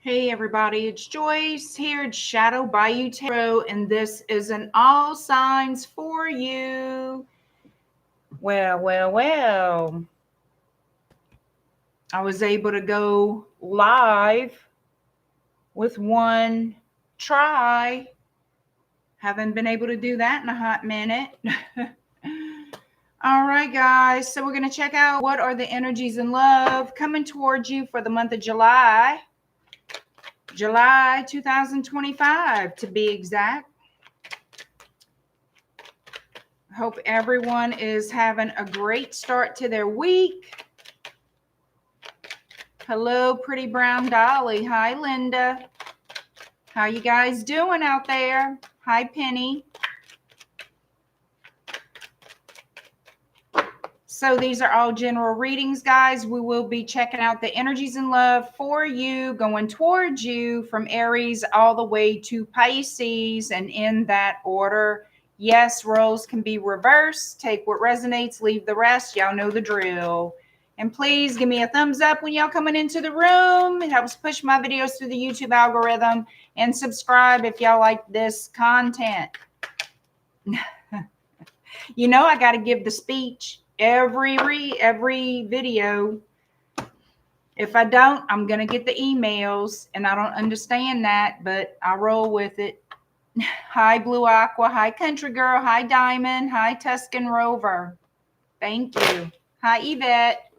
Hey everybody, it's Joyce here at Shadow Bayou Tarot, and this is an all signs for you. Well. I was able to go live with one try. Haven't been able to do that in a hot minute. All right, guys. So we're going to check out what are the energies in love coming towards you for the month of July 2025 to be exact. Hope everyone is having a great start to their week. Hello, pretty brown Dolly. Hi, Linda. How you guys doing out there? Hi, Penny. So these are all general readings, guys. We will be checking out the energies in love for you, going towards you from Aries all the way to Pisces, and in that order. Yes, roles can be reversed. Take what resonates, leave the rest. Y'all know the drill. And please give me a thumbs up when y'all coming into the room. It helps push my videos through the YouTube algorithm. And subscribe if y'all like this content. You know I got to give the speech every video. If I don't, I'm going to get the emails. And I don't understand that, but I roll with it. Hi, Blue Aqua. Hi, Country Girl. Hi, Diamond. Hi, Tuscan Rover. Thank you. Hi, Yvette.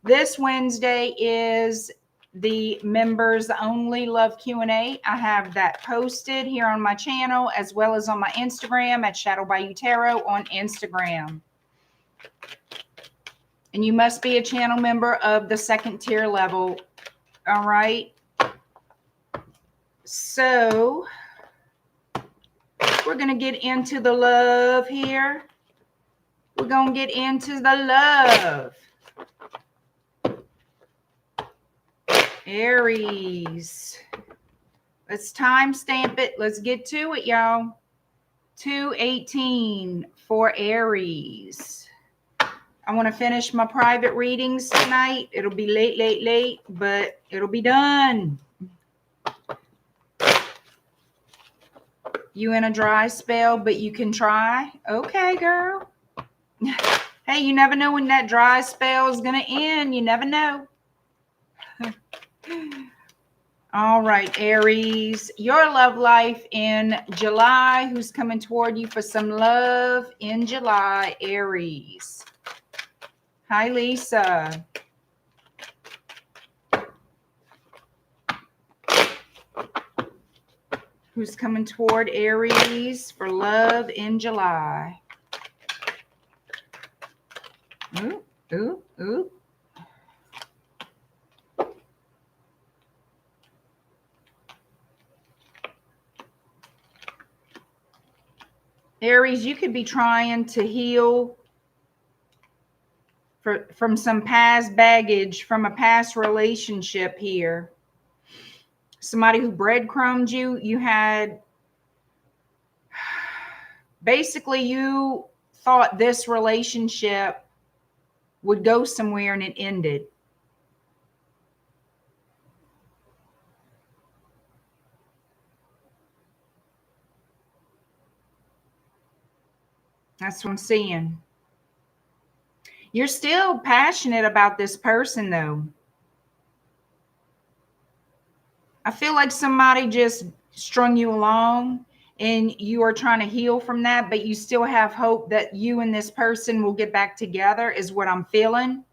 This Wednesday is the members only love Q&A. I have that posted here on my channel as well as on my Instagram at Shadow Bayou Tarot on Instagram. And you must be a channel member of the 2nd tier level. All right. So we're going to get into the love here. We're going to get into the love. Aries. Let's timestamp it. Let's get to it, y'all. 2/18 for Aries. I want to finish my private readings tonight. It'll be late, but it'll be done. You in a dry spell, but you can try. Okay, girl. Hey, you never know when that dry spell is going to end. You never know. All right, Aries, your love life in July. Who's coming toward you for some love in July, Aries? Hi, Lisa. Who's coming toward Aries for love in July? Ooh. Aries, you could be trying to heal from some past baggage from a past relationship here. Somebody who breadcrumbed you. You had, basically you thought this relationship would go somewhere and it ended. That's what I'm seeing. You're still passionate about this person, though. I feel like somebody just strung you along and you are trying to heal from that, but you still have hope that you and this person will get back together is what I'm feeling.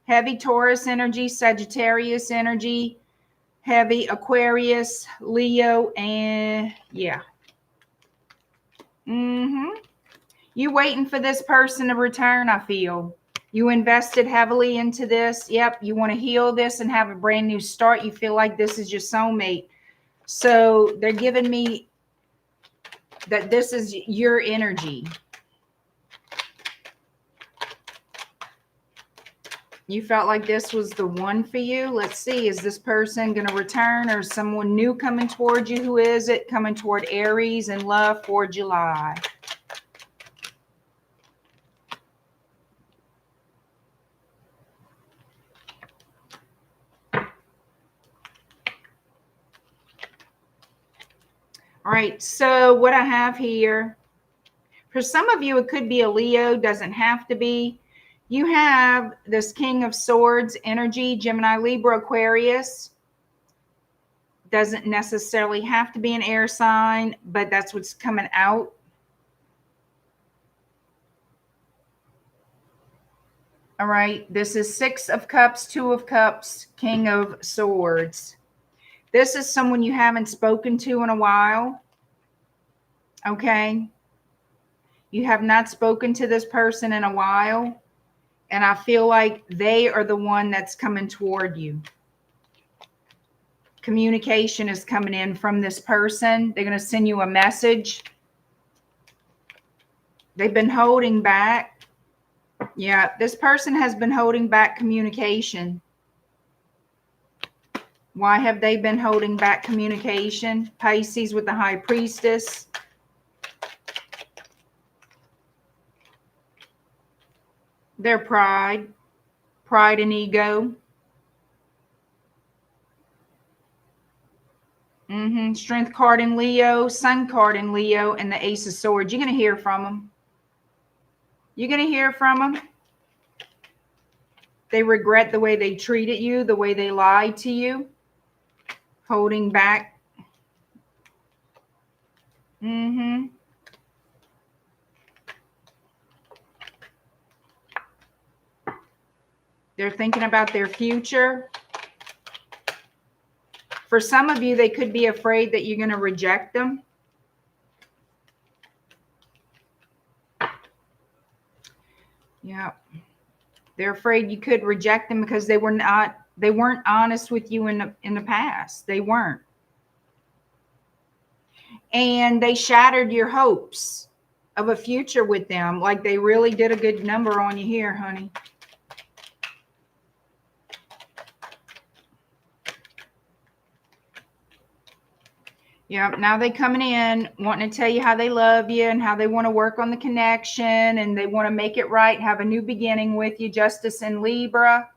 Heavy Taurus energy, Sagittarius energy, heavy Aquarius, Leo, and yeah. You waiting for this person to return, I feel. You invested heavily into this. Yep, you want to heal this and have a brand new start. You feel like this is your soulmate. So they're giving me that this is your energy. You felt like this was the one for you. Let's see, is this person going to return or someone new coming toward you? Who is it coming toward Aries in love for July? All right, so what I have here, for some of you, it could be a Leo, doesn't have to be. You have this King of Swords energy, Gemini, Libra, Aquarius. Doesn't necessarily have to be an air sign, but that's what's coming out. All right, this is Six of Cups, Two of Cups, King of Swords. This is someone you haven't spoken to in a while. Okay. You have not spoken to this person in a while. And I feel like they are the one that's coming toward you. Communication is coming in from this person. They're going to send you a message. They've been holding back. Yeah, this person has been holding back communication. Why have they been holding back communication? Pisces with the High Priestess. Their pride and ego. Strength card in Leo, Sun card in Leo, and the Ace of Swords. You're going to hear from them. You're going to hear from them. They regret the way they treated you, the way they lied to you, holding back. They're thinking about their future. For some of you, they could be afraid that you're going to reject them. Yeah. They're afraid you could reject them because they weren't honest with you in the past. They weren't. And they shattered your hopes of a future with them. Like they really did a good number on you here, honey. Yeah, now they coming in wanting to tell you how they love you and how they want to work on the connection and they want to make it right, have a new beginning with you. Justice in Libra,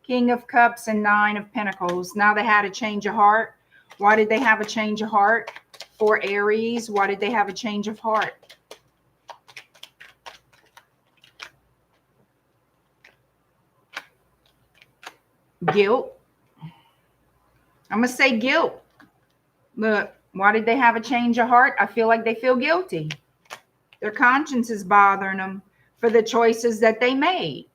King of Cups, and Nine of Pentacles. Now they had a change of heart. Why did they have a change of heart? For Aries, why did they have a change of heart? Guilt. I'm going to say guilt. Look, why did they have a change of heart? I feel like they feel guilty. Their conscience is bothering them for the choices that they made.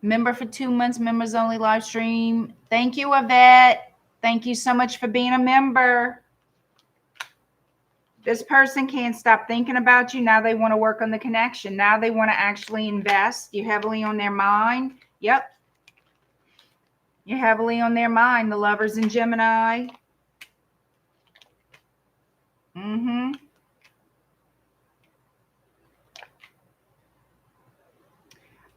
Member for 2 months, members only live stream. Thank you, Yvette. Thank you so much for being a member. This person can't stop thinking about you. Now they want to work on the connection. Now they want to actually invest. You're heavily on their mind. Yep. You're heavily on their mind. The Lovers in Gemini.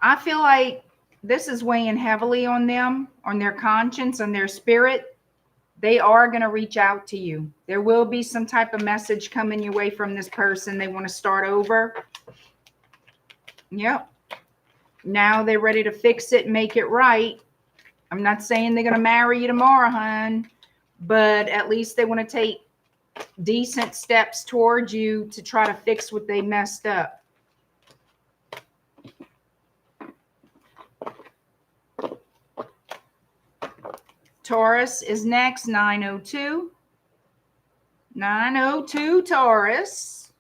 I feel like this is weighing heavily on them, on their conscience, on their spirit. They are going to reach out to you. There will be some type of message coming your way from this person. They want to start over. Yep. Now they're ready to fix it, make it right. I'm not saying they're going to marry you tomorrow, hon, but at least they want to take decent steps towards you to try to fix what they messed up. Taurus is next, 902. 902 Taurus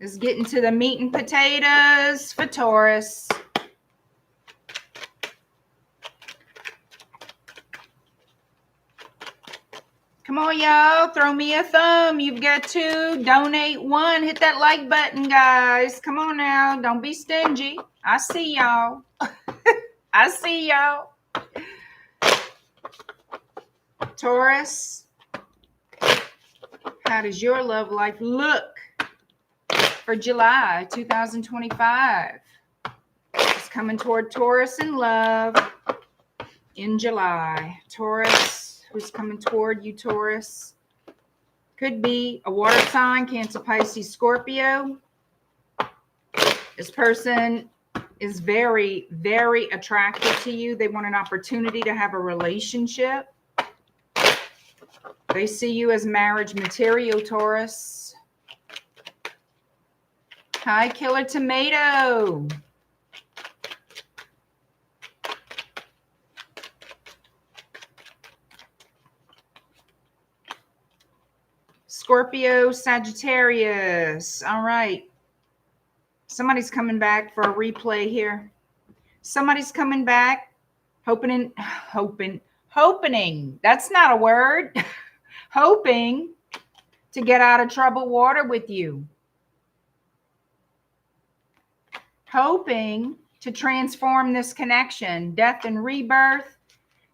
is getting to the meat and potatoes for Taurus. Come on, y'all. Throw me a thumb. You've got to donate one. Hit that like button, guys. Come on now. Don't be stingy. I see y'all. I see y'all. Taurus, how does your love life look for July 2025? It's coming toward Taurus in love in July. Taurus, who's coming toward you, Taurus? Could be a water sign, Cancer, Pisces, Scorpio. This person is very, very attracted to you. They want an opportunity to have a relationship. They see you as marriage material, Taurus. Hi, Killer Tomato. Scorpio, Sagittarius. All right. Somebody's coming back for a replay here. Somebody's coming back. Hoping. That's not a word. Hoping to get out of troubled water with you. Hoping to transform this connection. Death and rebirth.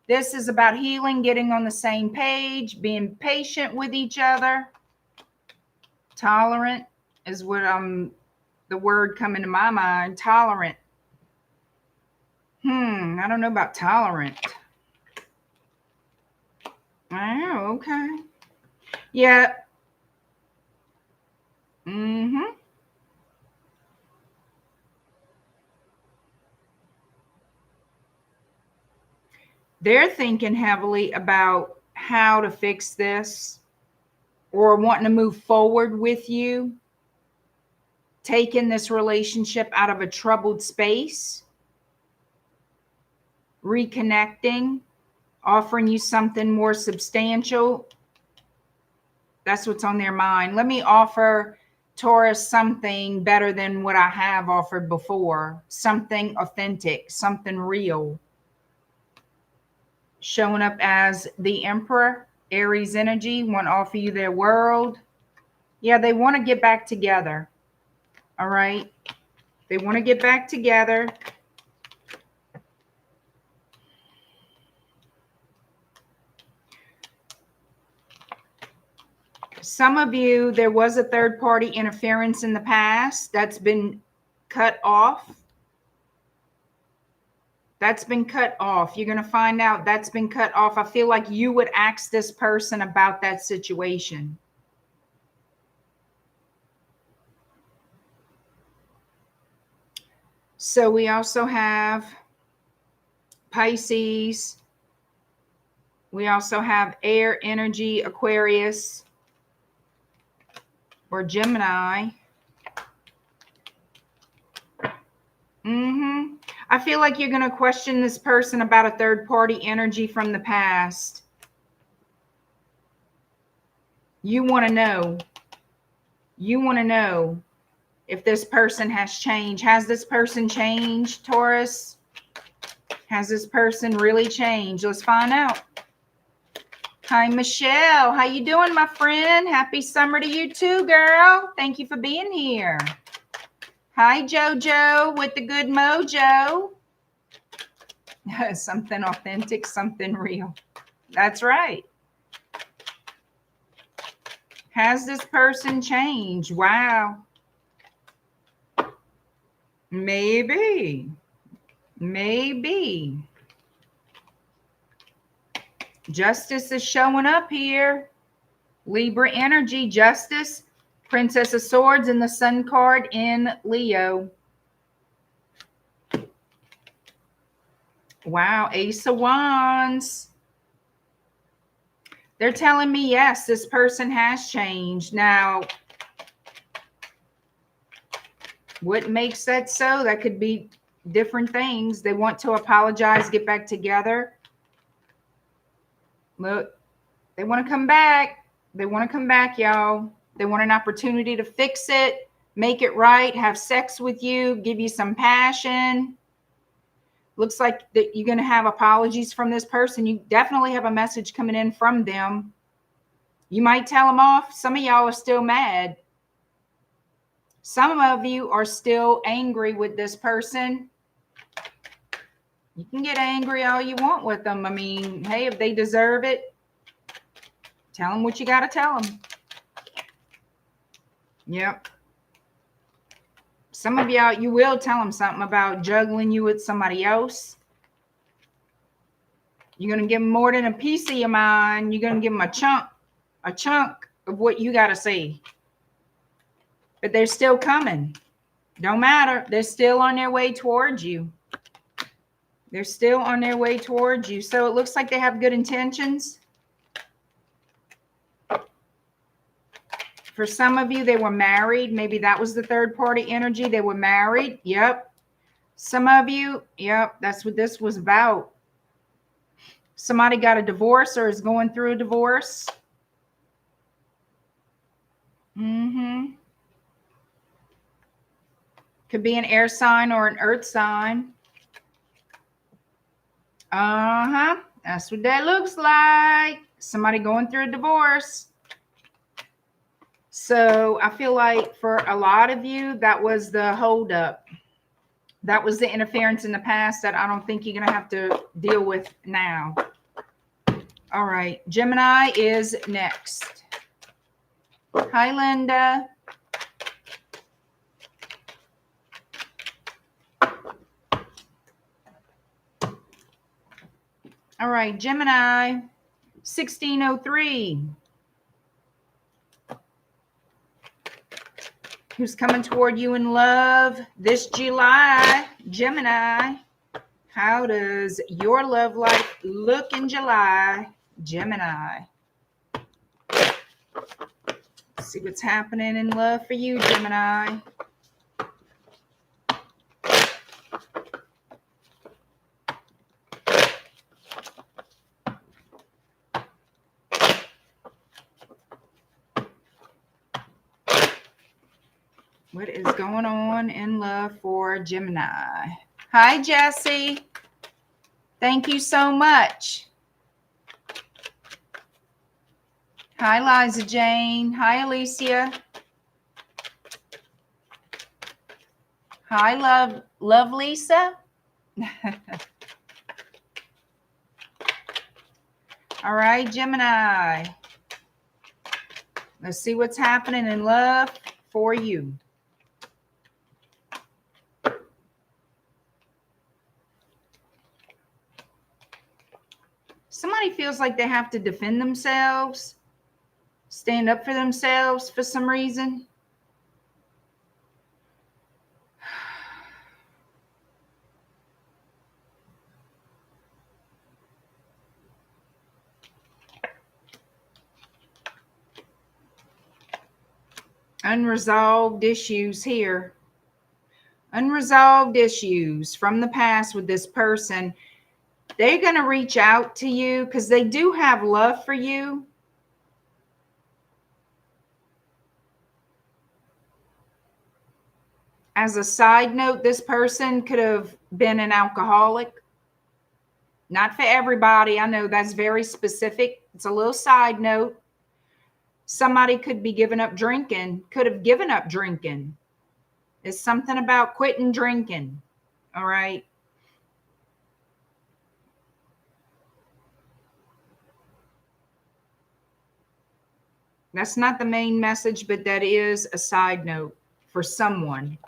This is about healing, getting on the same page, being patient with each other. Tolerant is what the word coming to my mind. Tolerant. I don't know about tolerant. Oh, okay. Yeah. They're thinking heavily about how to fix this or wanting to move forward with you, taking this relationship out of a troubled space, reconnecting, offering you something more substantial. That's what's on their mind. Let me offer Taurus something better than what I have offered before. Something authentic, something real. Showing up as the Emperor, Aries energy, want to offer you their world. Yeah, they want to get back together. All right. They want to get back together. Some of you, there was a third-party interference in the past that's been cut off. That's been cut off. You're going to find out that's been cut off. I feel like you would ask this person about that situation. So we also have Pisces. We also have air energy, Aquarius or Gemini. I feel like you're going to question this person about a third-party energy from the past. You want to know. You want to know if this person has changed. Has this person changed, Taurus? Has this person really changed? Let's find out. Hi, Michelle. How you doing, my friend? Happy summer to you too, girl. Thank you for being here. Hi, JoJo with the good mojo. Something authentic, something real. That's right. Has this person changed? Wow. Maybe. Maybe. Justice is showing up here. Libra energy, justice. Princess of Swords and the Sun card in Leo. Wow, Ace of Wands. They're telling me, yes, this person has changed. Now, what makes that so? That could be different things. They want to apologize, get back together. Look, they want to come back. They want to come back, y'all. They want an opportunity to fix it, make it right, have sex with you, give you some passion. Looks like that you're going to have apologies from this person. You definitely have a message coming in from them. You might tell them off. Some of y'all are still mad. Some of you are still angry with this person. You can get angry all you want with them. I mean, hey, if they deserve it, tell them what you got to tell them. Yep. Some of y'all, you will tell them something about juggling you with somebody else. You're going to give them more than a piece of your mind. You're going to give them a chunk of what you got to say. But they're still coming. Don't matter. They're still on their way towards you. They're still on their way towards you. So it looks like they have good intentions. For some of you, they were married. Maybe that was the third party energy. They were married. Yep. Some of you, yep, that's what this was about. Somebody got a divorce or is going through a divorce. Could be an air sign or an earth sign. That's what that looks like. Somebody going through a divorce. So I feel like for a lot of you, that was the holdup. That was the interference in the past that I don't think you're going to have to deal with now. All right. Gemini is next. Hi, Linda. All right. Gemini, 1603. Who's coming toward you in love this July? Gemini. How does your love life look in July? Gemini. Let's see what's happening in love for you, Gemini. What is going on in love for Gemini? Hi, Jesse. Thank you so much. Hi, Liza Jane. Hi, Alicia. Hi, love Lisa. All right, Gemini. Let's see what's happening in love for you. Somebody feels like they have to defend themselves, stand up for themselves for some reason. Unresolved issues here. Unresolved issues from the past with this person. They're going to reach out to you because they do have love for you. As a side note, this person could have been an alcoholic. Not for everybody. I know that's very specific. It's a little side note. Somebody could be giving up drinking, could have given up drinking. It's something about quitting drinking. All right. That's not the main message, but that is a side note for someone.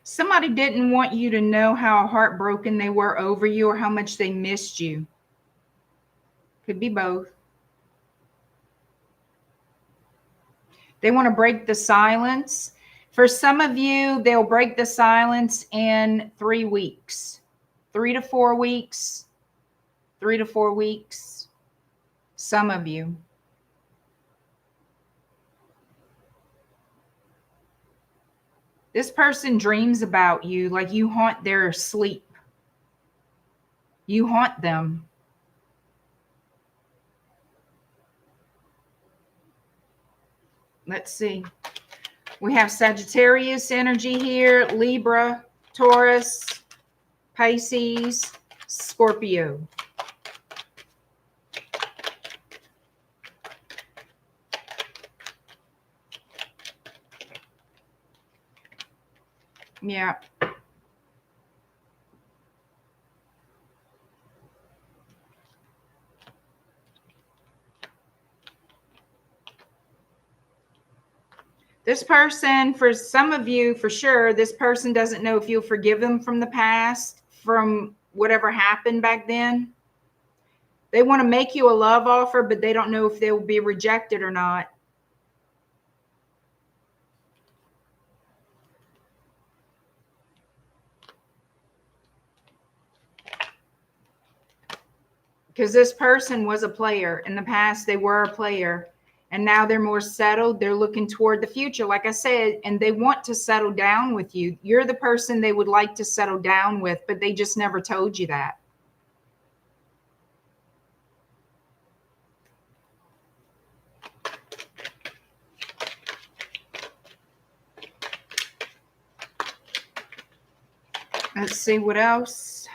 Somebody didn't want you to know how heartbroken they were over you or how much they missed you. Could be both. They want to break the silence. For some of you, they'll break the silence in 3 weeks. 3 to 4 weeks. 3 to 4 weeks. Some of you. This person dreams about you like you haunt their sleep. You haunt them. Let's see. We have Sagittarius energy here, Libra, Taurus, Pisces, Scorpio. Yeah. This person, for some of you, for sure, this person doesn't know if you'll forgive them from the past, from whatever happened back then. They want to make you a love offer, but they don't know if they will be rejected or not. Because this person was a player. In the past, they were a player. And now they're more settled. They're looking toward the future, like I said, and they want to settle down with you. You're the person they would like to settle down with, but they just never told you that. Let's see what else.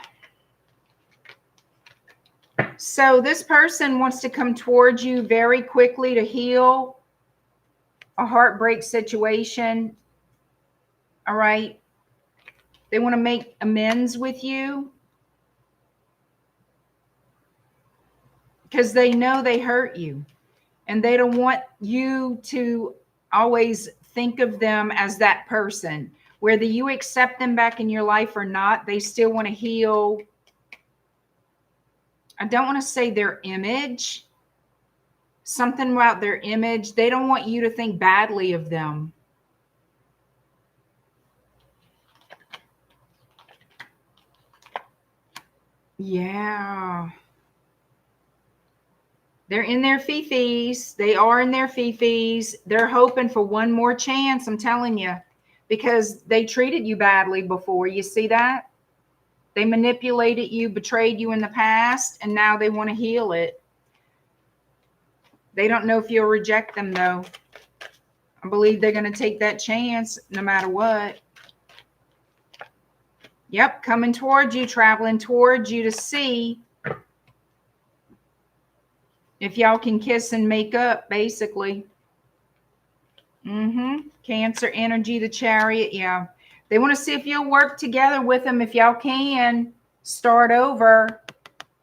So this person wants to come towards you very quickly to heal a heartbreak situation. All right. They want to make amends with you because they know they hurt you, and they don't want you to always think of them as that person. Whether you accept them back in your life or not, they still want to heal. I don't want to say their image. Something about their image. They don't want you to think badly of them. Yeah. They're in their fifis. They are in their fifis. They're hoping for one more chance, I'm telling you, because they treated you badly before. You see that? They manipulated you, betrayed you in the past, and now they want to heal it. They don't know if you'll reject them, though. I believe they're going to take that chance no matter what. Yep, coming towards you, traveling towards you to see if y'all can kiss and make up, basically. Cancer energy, the Chariot, yeah. They want to see if you'll work together with them, if y'all can start over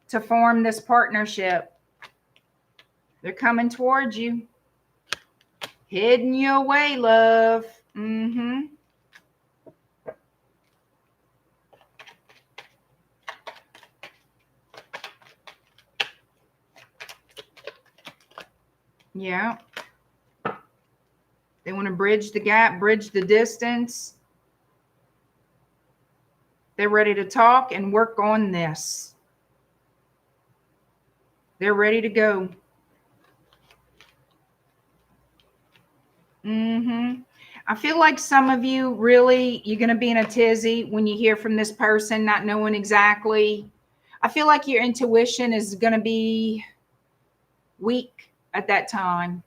to form this partnership. They're coming towards you. Heading you away, love. Yeah. They want to bridge the gap, bridge the distance. They're ready to talk and work on this. They're ready to go. I feel like some of you really, you're going to be in a tizzy when you hear from this person, not knowing exactly. I feel like your intuition is going to be weak at that time.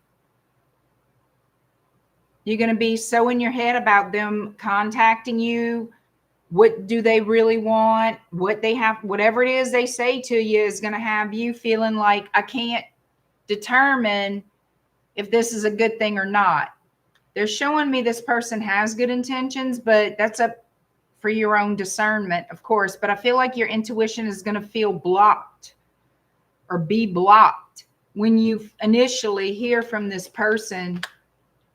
You're going to be so in your head about them contacting you. What do they really want? What they have, whatever it is they say to you is going to have you feeling like, I can't determine if this is a good thing or not. They're showing me this person has good intentions, but that's up for your own discernment, of course. But I feel like your intuition is going to feel blocked or be blocked when you initially hear from this person.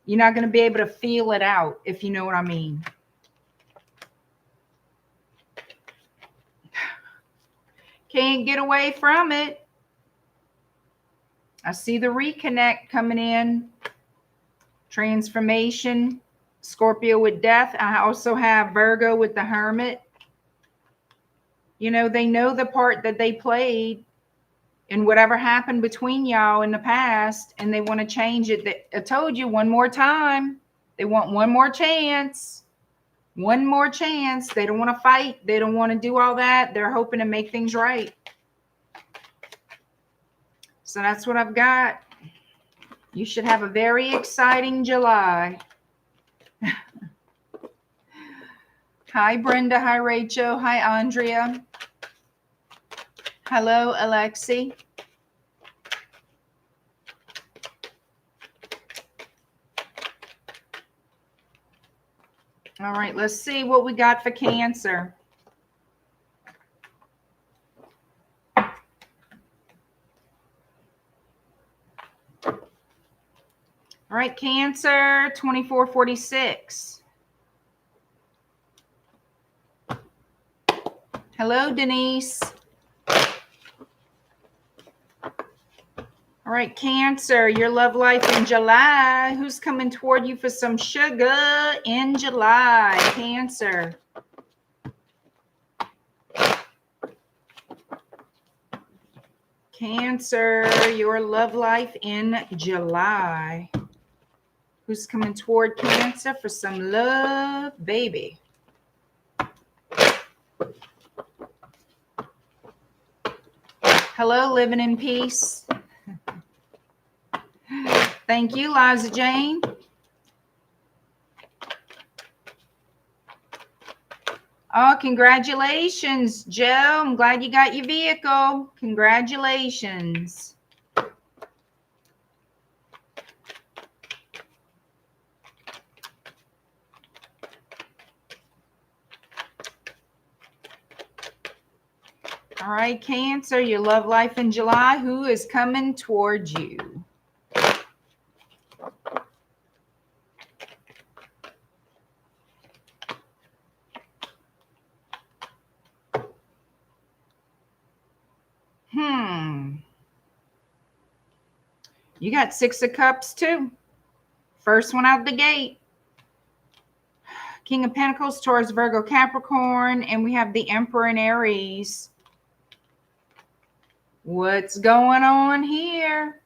You're not going to be able to feel it out, if you know what I mean. Can't get away from it. I see the reconnect coming in. Transformation. Scorpio with death. I also have Virgo with the Hermit. You know, they know the part that they played in whatever happened between y'all in the past, and they want to change it. I told you one more time. They want one more chance. One more chance. They don't want to fight. They don't want to do all that. They're hoping to make things right. So that's what I've got. You should have a very exciting July. Hi, Brenda. Hi, Rachel. Hi, Andrea. Hello, Alexi. All right, let's see what we got for Cancer. All right, Cancer, 2446. Hello, Denise. All right, Cancer, your love life in July. Who's coming toward you for some sugar in July? Cancer. Cancer, your love life in July. Who's coming toward Cancer for some love, baby? Hello, living in peace. Thank you, Liza Jane. Oh, congratulations, Joe. I'm glad you got your vehicle. Congratulations. All right, Cancer, your love life in July. Who is coming towards you? You got 6 of Cups too. First one out the gate. King of Pentacles, Taurus, Virgo, Capricorn, and we have the Emperor and Aries. What's going on here?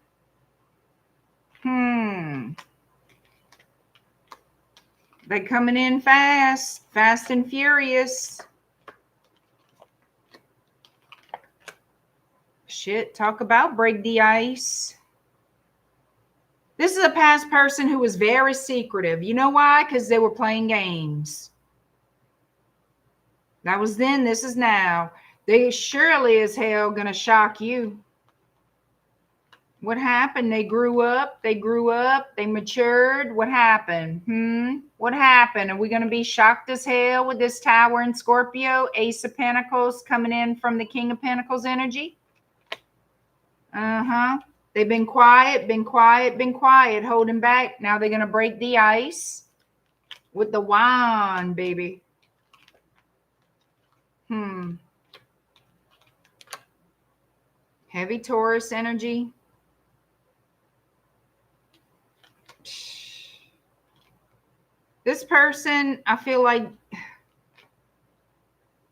They're coming in fast, fast and furious. Shit, talk about break the ice. This is a past person who was very secretive. You know why? Because they were playing games. That was then, this is now. They surely as hell gonna shock you. What happened? They grew up, they matured. What happened? What happened? Are we gonna be shocked as hell with this Tower in Scorpio? Ace of Pentacles coming in from the King of Pentacles energy? They've been quiet, holding back. Now they're gonna break the ice with the wand, baby. Heavy Taurus energy. This person, I feel like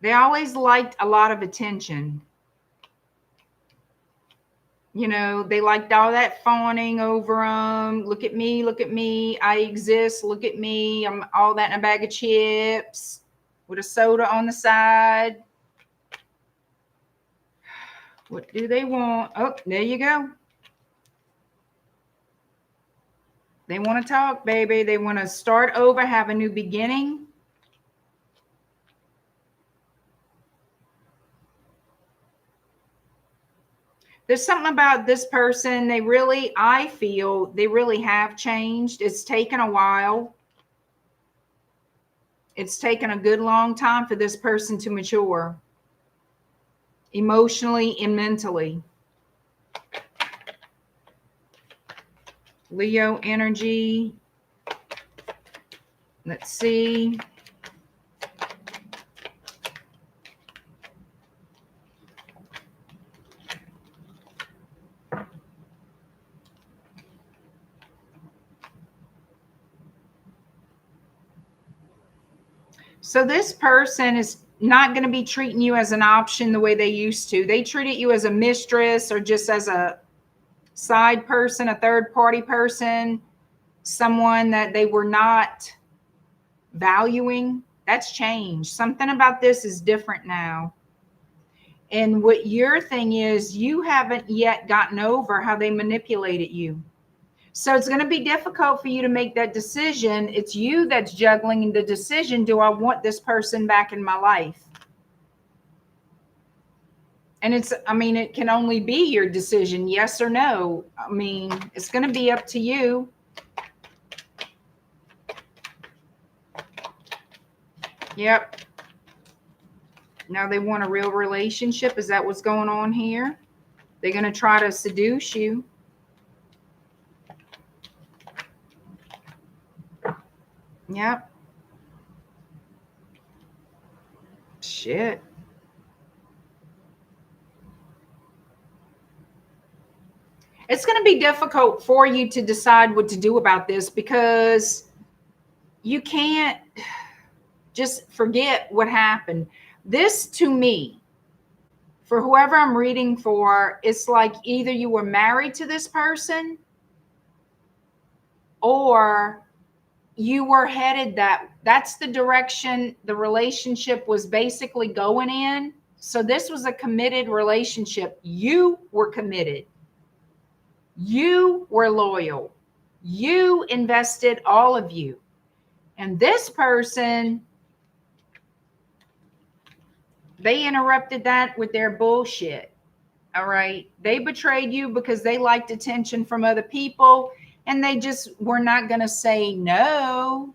they always liked a lot of attention. You know, they liked all that fawning over them. Look at me, I exist, look at me. I'm all that in a bag of chips with a soda on the side. What do they want? Oh, there you go. They want to talk, baby. They want to start over, have a new beginning. There's something about this person. I feel they really have changed. It's taken a while. It's taken a good long time for this person to mature emotionally and mentally. Leo energy. Let's see. So this person is not going to be treating you as an option the way they used to. They treated you as a mistress or just as a side person, a third party person, someone that they were not valuing. That's changed. Something about this is different now. And what your thing is, you haven't yet gotten over how they manipulated you. So it's going to be difficult for you to make that decision. It's you that's juggling the decision. Do I want this person back in my life? And it can only be your decision, yes or no. I mean, it's going to be up to you. Yep. Now they want a real relationship. Is that what's going on here? They're going to try to seduce you. Yep. Shit. It's going to be difficult for you to decide what to do about this, because you can't just forget what happened. This, to me, for whoever I'm reading for, it's like either you were married to this person or you were headed that's the direction the relationship was basically going in. So this was a committed relationship. You were committed. You were loyal. You invested all of you. And this person, they interrupted that with their bullshit. All right. They betrayed you because they liked attention from other people, and they just were not going to say no.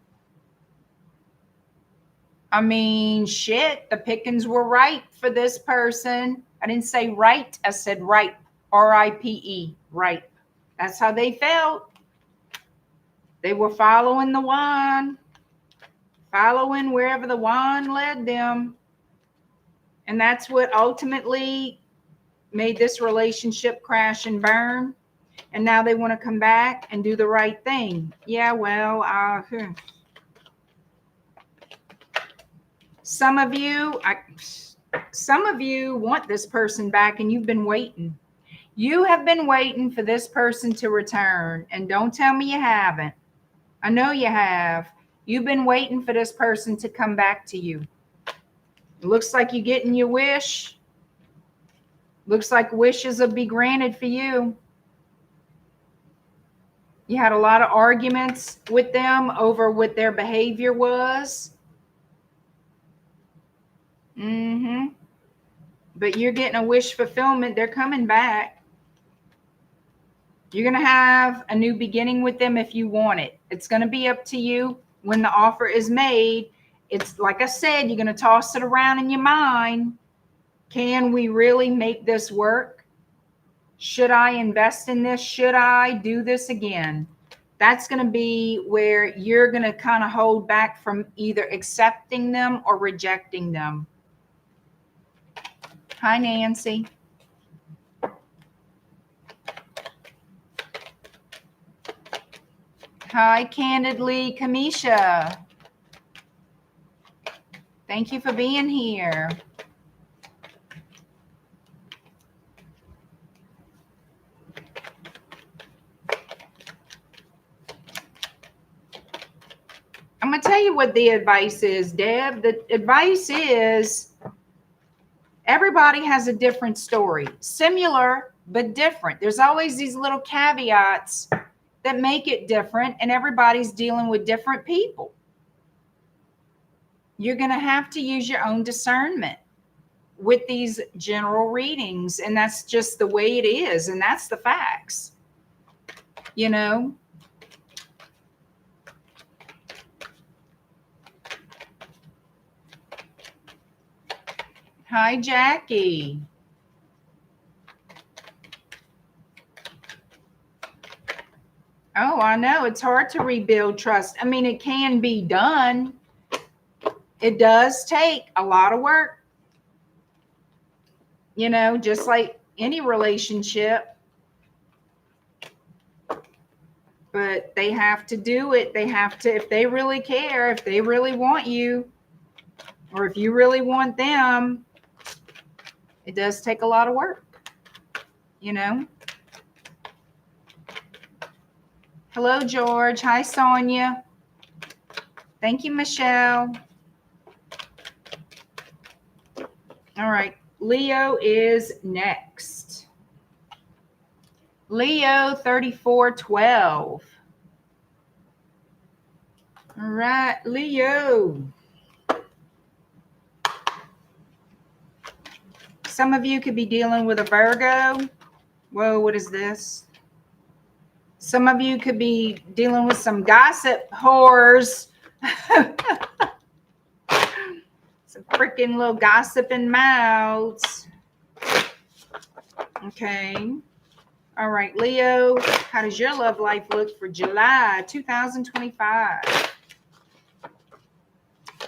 I mean, shit, the pickings were right for this person. I didn't say right. I said ripe. R-I-P-E. Ripe. That's how they felt. They were following the wine, following wherever the wine led them. And that's what ultimately made this relationship crash and burn. And now they want to come back and do the right thing. Yeah, well, some of you want this person back, and you've been waiting. You have been waiting for this person to return. And don't tell me you haven't. I know you have. You've been waiting for this person to come back to you. It looks like you're getting your wish. Looks like wishes will be granted for you. You had a lot of arguments with them over what their behavior was. But you're getting a wish fulfillment. They're coming back. You're going to have a new beginning with them if you want it. It's going to be up to you when the offer is made. It's like I said, you're going to toss it around in your mind. Can we really make this work? Should I invest in this? Should I do this again? That's going to be where you're going to kind of hold back from either accepting them or rejecting them. Hi, Nancy. Hi, Candidly Kamisha. Thank you for being here. I'm going to tell you what the advice is, Deb. The advice is everybody has a different story. Similar, but different. There's always these little caveats that make it different, and everybody's dealing with different people. You're going to have to use your own discernment with these general readings, and that's just the way it is, and that's the facts. You know? Hi, Jackie. Oh, I know. It's hard to rebuild trust. I mean, it can be done. It does take a lot of work. You know, just like any relationship. But they have to do it. They have to, if they really care, if they really want you, or if you really want them, it does take a lot of work, you know? Hello, George. Hi, Sonia. Thank you, Michelle. All right. Leo is next. Leo 3412. All right, Leo. Some of you could be dealing with a Virgo. Whoa, what is this? Some of you could be dealing with some gossip whores. Some freaking little gossiping mouths. Okay. All right, Leo, how does your love life look for July 2025?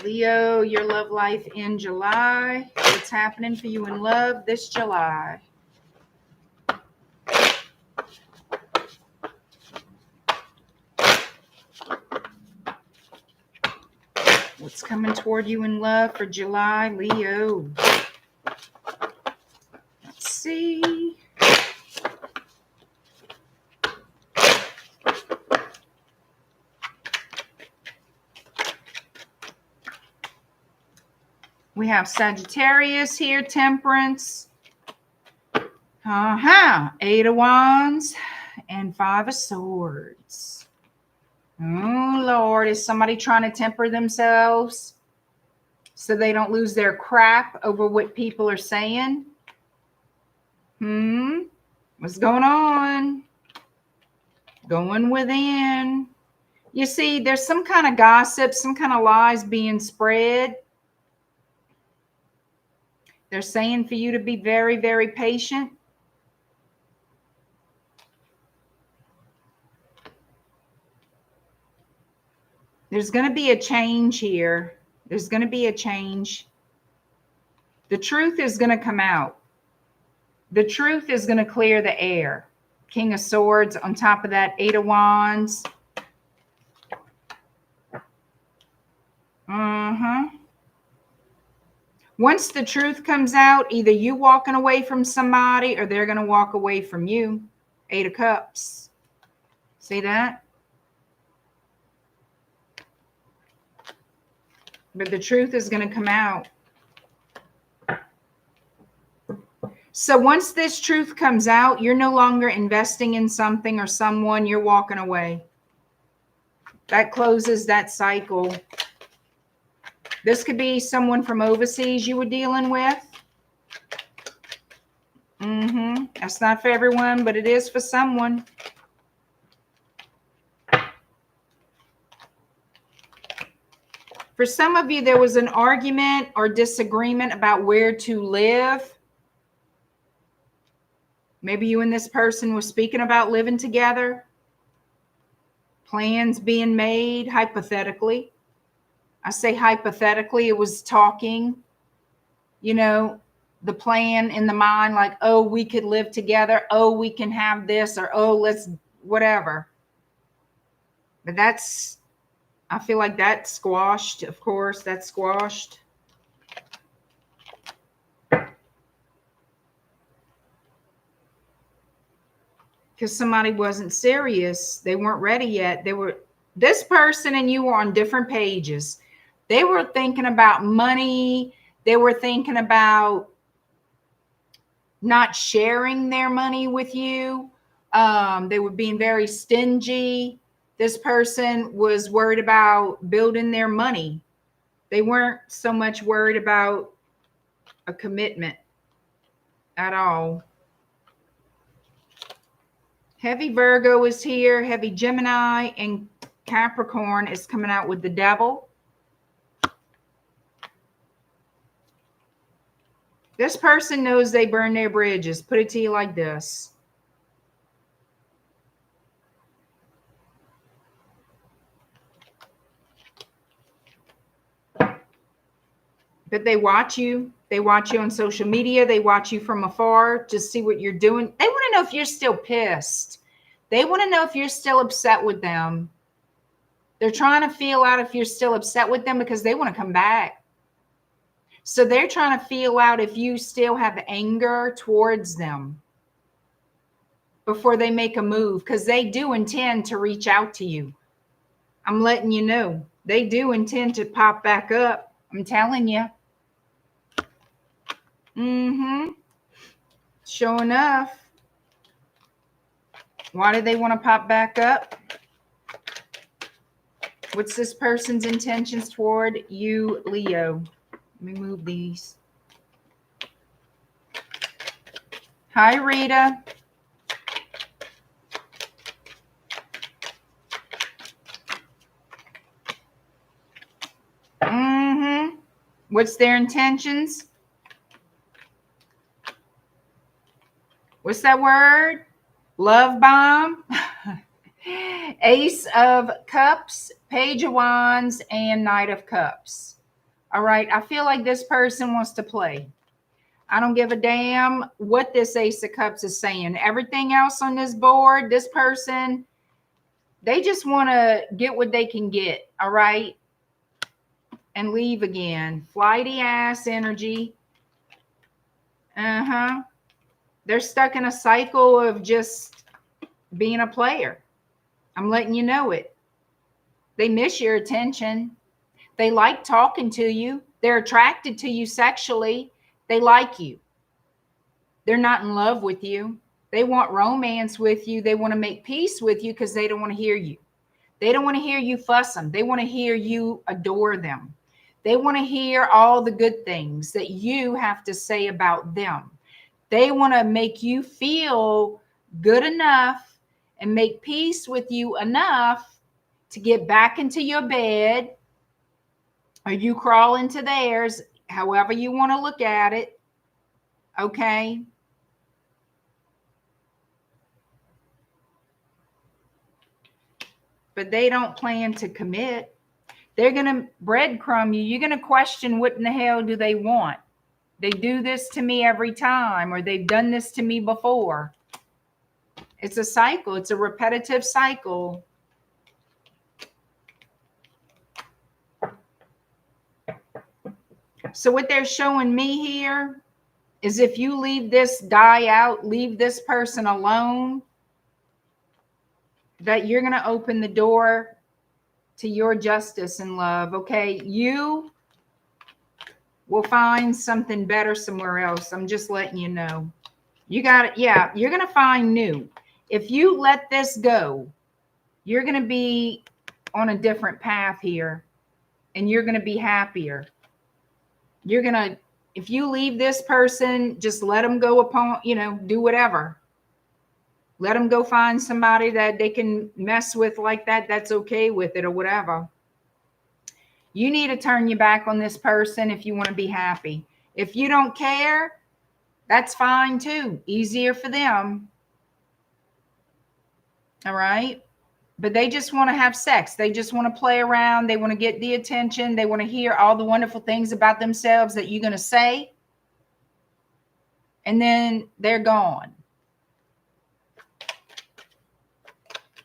Leo, your love life in July. What's happening for you in love this July? What's coming toward you in love for July, Leo? Let's see. We have Sagittarius here, Temperance. Eight of Wands and Five of Swords. Oh, Lord. Is somebody trying to temper themselves so they don't lose their crap over what people are saying? What's going on? Going within. You see, there's some kind of gossip, some kind of lies being spread. They're saying for you to be very, very patient. There's going to be a change here. There's going to be a change. The truth is going to come out. The truth is going to clear the air. King of Swords on top of that, Eight of Wands. Once the truth comes out, either you walking away from somebody or they're going to walk away from you. Eight of Cups. See that? But the truth is going to come out. So once this truth comes out, you're no longer investing in something or someone. You're walking away. That closes that cycle. This could be someone from overseas you were dealing with. That's not for everyone, but it is for someone. For some of you, there was an argument or disagreement about where to live. Maybe you and this person were speaking about living together. Plans being made, hypothetically. I say hypothetically, it was talking, you know, the plan in the mind, like, oh, we could live together. Oh, we can have this, or, oh, let's whatever. But that's, I feel like that's squashed. Of course, that's squashed. Because somebody wasn't serious. They weren't ready yet. This person and you were on different pages. They were thinking about money. They were thinking about not sharing their money with you. They were being very stingy. This person was worried about building their money. They weren't so much worried about a commitment at all. Heavy Virgo is here. Heavy Gemini and Capricorn is coming out with the Devil. This person knows they burn their bridges. Put it to you like this. But they watch you. They watch you on social media. They watch you from afar to see what you're doing. They want to know if you're still pissed. They want to know if you're still upset with them. They're trying to feel out if you're still upset with them because they want to come back. So they're trying to feel out if you still have anger towards them before they make a move, because they do intend to reach out to you. I'm letting you know. They do intend to pop back up. I'm telling you. Sure enough. Why do they want to pop back up? What's this person's intentions toward you, Leo? Let me move these. Hi, Rita. What's their intentions? What's that word? Love bomb. Ace of Cups, Page of Wands, and Knight of Cups. All right. I feel like this person wants to play. I don't give a damn what this Ace of Cups is saying. Everything else on this board, this person, they just want to get what they can get. All right. and leave again. Flighty ass energy. They're stuck in a cycle of just being a player. I'm letting you know it. They miss your attention. They like talking to you. They're attracted to you sexually. They like you. They're not in love with you. They want romance with you. They want to make peace with you because they don't want to hear you. They don't want to hear you fuss them. They want to hear you adore them. They want to hear all the good things that you have to say about them. They want to make you feel good enough and make peace with you enough to get back into your bed, or you crawl into theirs, however you want to look at it. Okay? But they don't plan to commit. They're going to breadcrumb you. You're going to question what in the hell do they want. They do this to me every time, or they've done this to me before. It's a cycle. It's a repetitive cycle. So what they're showing me here is if you leave this guy out, leave this person alone, that you're going to open the door to your justice and love. Okay, you will find something better somewhere else. I'm just letting you know. You got it. Yeah, you're going to find new. If you let this go, you're going to be on a different path here, and you're going to be happier. You're going to, if you leave this person, just let them go upon, do whatever. Let them go find somebody that they can mess with like that. That's okay with it, or whatever. You need to turn your back on this person if you want to be happy. If you don't care, that's fine too. Easier for them. All right. But they just want to have sex. They just want to play around. They want to get the attention. They want to hear all the wonderful things about themselves that you're going to say. And then they're gone.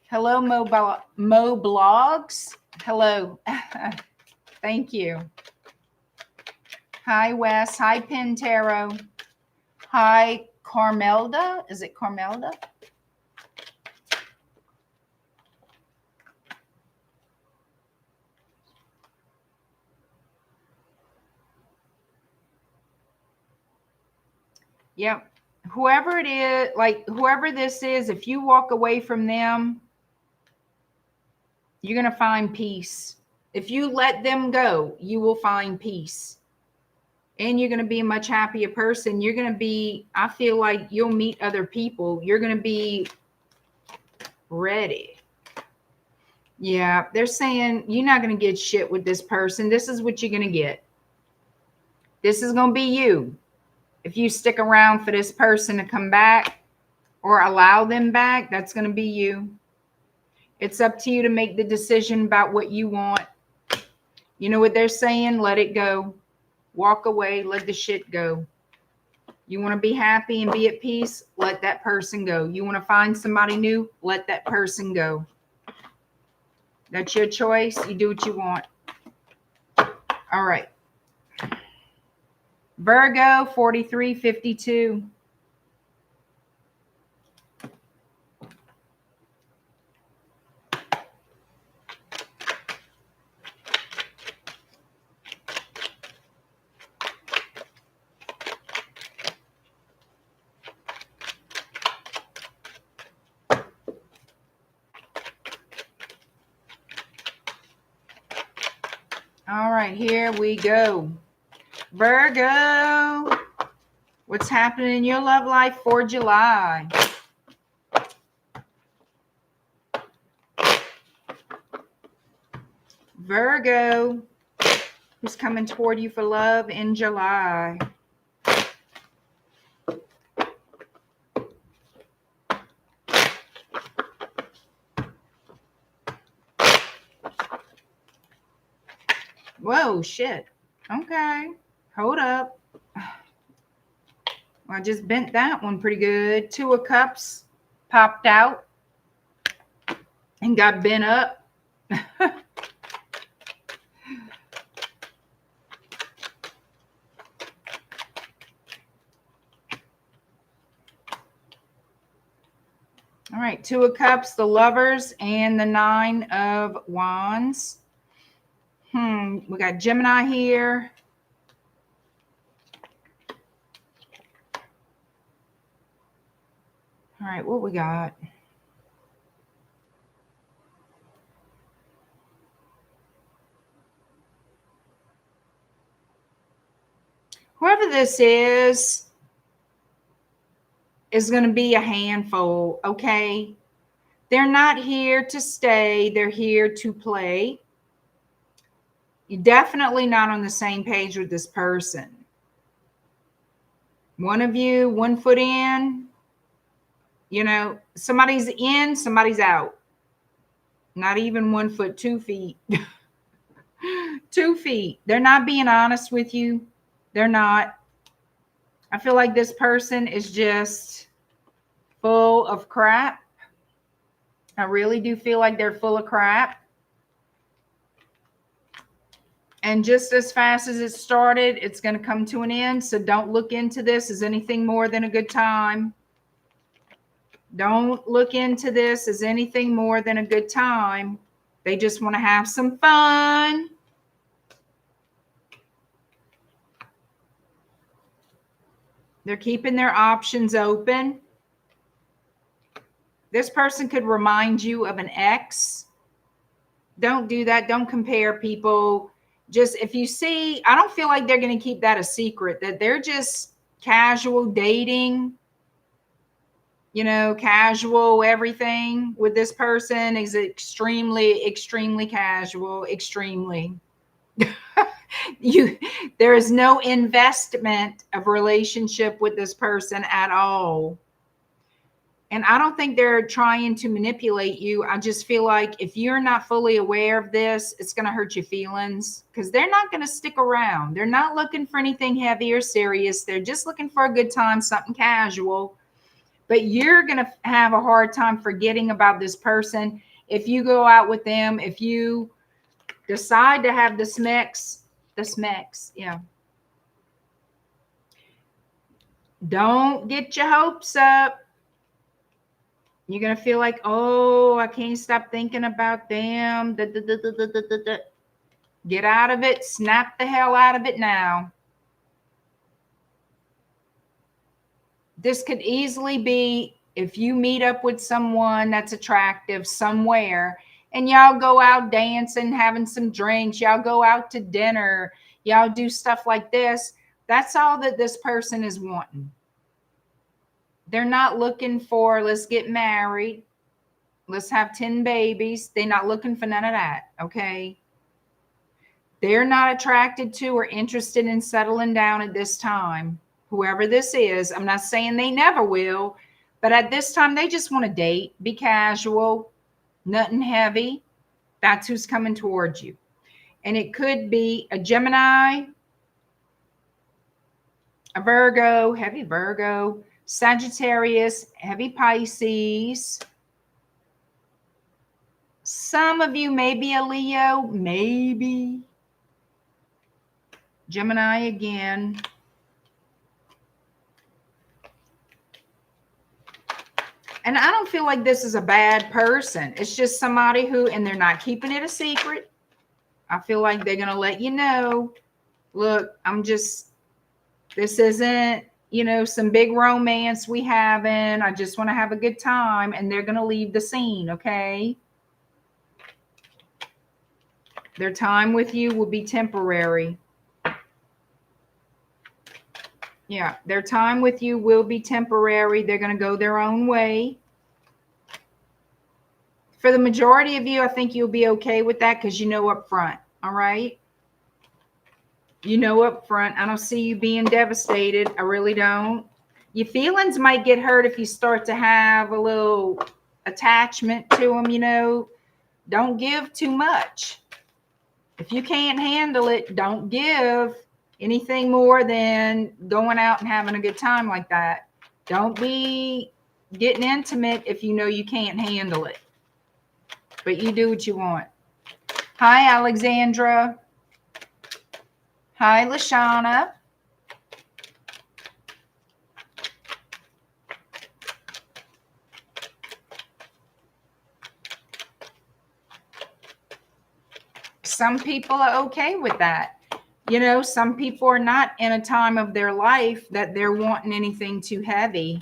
Hello, Mo Blogs. Hello. Thank you. Hi, Wes. Hi, Pintero. Hi, Carmelda. Is it Carmelda? Yep. Whoever it is, like whoever this is, if you walk away from them, you're going to find peace. If you let them go, you will find peace. And you're going to be a much happier person. You're going to be, I feel like you'll meet other people. You're going to be ready. Yeah, they're saying you're not going to get shit with this person. This is what you're going to get. This is going to be you. If you stick around for this person to come back or allow them back, that's going to be you. It's up to you to make the decision about what you want. You know what they're saying? Let it go. Walk away. Let the shit go. You want to be happy and be at peace? Let that person go. You want to find somebody new? Let that person go. That's your choice. You do what you want. All right. Virgo 4352. All right, here we go. Virgo, what's happening in your love life for July? Virgo, who's coming toward you for love in July? Whoa, shit. Okay. Hold up. I just bent that one pretty good. Two of Cups popped out and got bent up. All right, Two of Cups, the Lovers, and the Nine of Wands. We got Gemini here. All right, what we got? Whoever this is going to be a handful, okay? They're not here to stay. They're here to play. You're definitely not on the same page with this person. One of you, 1 foot in, you know, somebody's in, somebody's out. Not even 1 foot, 2 feet. 2 feet. They're not being honest with you. They're not. I feel like this person is just full of crap. I really do feel like they're full of crap. And just as fast as it started, it's going to come to an end. So don't look into this as anything more than a good time. Don't look into this as anything more than a good time. They just want to have some fun. They're keeping their options open. This person could remind you of an ex. Don't do that. Don't compare people. Just if you see, I don't feel like they're going to keep that a secret, that they're just casual dating, you know, casual everything with this person is extremely, extremely casual, extremely. There is no investment of relationship with this person at all. And I don't think they're trying to manipulate you. I just feel like if you're not fully aware of this, it's going to hurt your feelings because they're not going to stick around. They're not looking for anything heavy or serious. They're just looking for a good time, something casual. But you're going to have a hard time forgetting about this person if you go out with them, if you decide to have the smex, yeah. Don't get your hopes up. You're going to feel like, oh, I can't stop thinking about them. Get out of it. Snap the hell out of it now. This could easily be if you meet up with someone that's attractive somewhere and y'all go out dancing, having some drinks, y'all go out to dinner, y'all do stuff like this. That's all that this person is wanting. They're not looking for, let's get married, let's have 10 babies. They're not looking for none of that, okay? They're not attracted to or interested in settling down at this time. Whoever this is, I'm not saying they never will, but at this time, they just want to date, be casual, nothing heavy. That's who's coming towards you. And it could be a Gemini, a Virgo, heavy Virgo, Sagittarius, heavy Pisces. Some of you may be a Leo, maybe. Gemini again. And I don't feel like this is a bad person. It's just somebody who, and they're not keeping it a secret. I feel like they're going to let you know, look, this isn't, you know, some big romance we having. I just want to have a good time. And they're going to leave the scene, okay? Their time with you will be temporary. Yeah, their time with you will be temporary. They're going to go their own way. For the majority of you, I think you'll be okay with that because you know up front, all right? You know up front. I don't see you being devastated. I really don't. Your feelings might get hurt if you start to have a little attachment to them, you know. Don't give too much. If you can't handle it, don't give anything more than going out and having a good time like that. Don't be getting intimate if you know you can't handle it. But you do what you want. Hi, Alexandra. Hi, Lashana. some people are okay with that. You know, some people are not in a time of their life that they're wanting anything too heavy.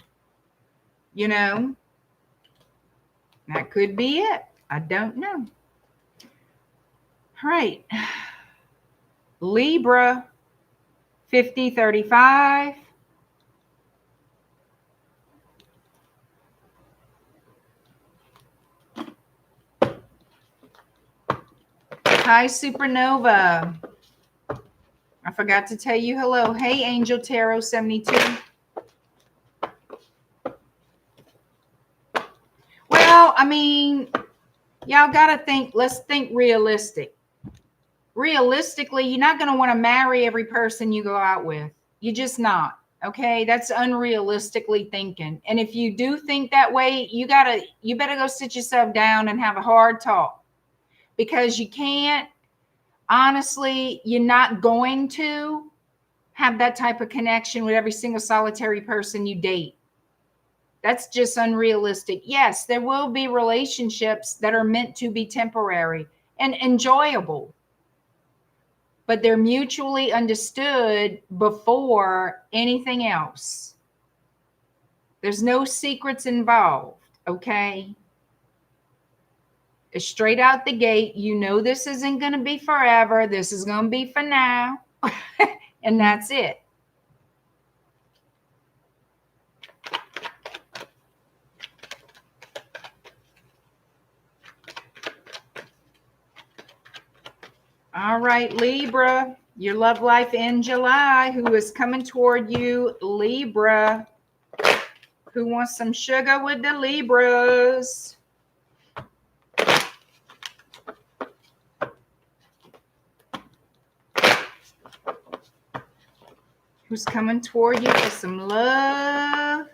You know, that could be it. I don't know. All right. Libra 5035. Hi, Supernova. I forgot to tell you hello. Hey, Angel Tarot 72. Well, I mean, y'all got to think, let's think realistic. Realistically, you're not going to want to marry every person you go out with. You're just not. Okay, that's unrealistically thinking. And if you do think that way, you better go sit yourself down and have a hard talk, because you can't, honestly, you're not going to have that type of connection with every single solitary person you date. That's just unrealistic. Yes, there will be relationships that are meant to be temporary and enjoyable, but they're mutually understood before anything else. There's no secrets involved, okay? It's straight out the gate. You know this isn't going to be forever. This is going to be for now. And that's it. All right, Libra, your love life in July. Who is coming toward you, Libra? Who wants some sugar with the Libras? Who's coming toward you for some love?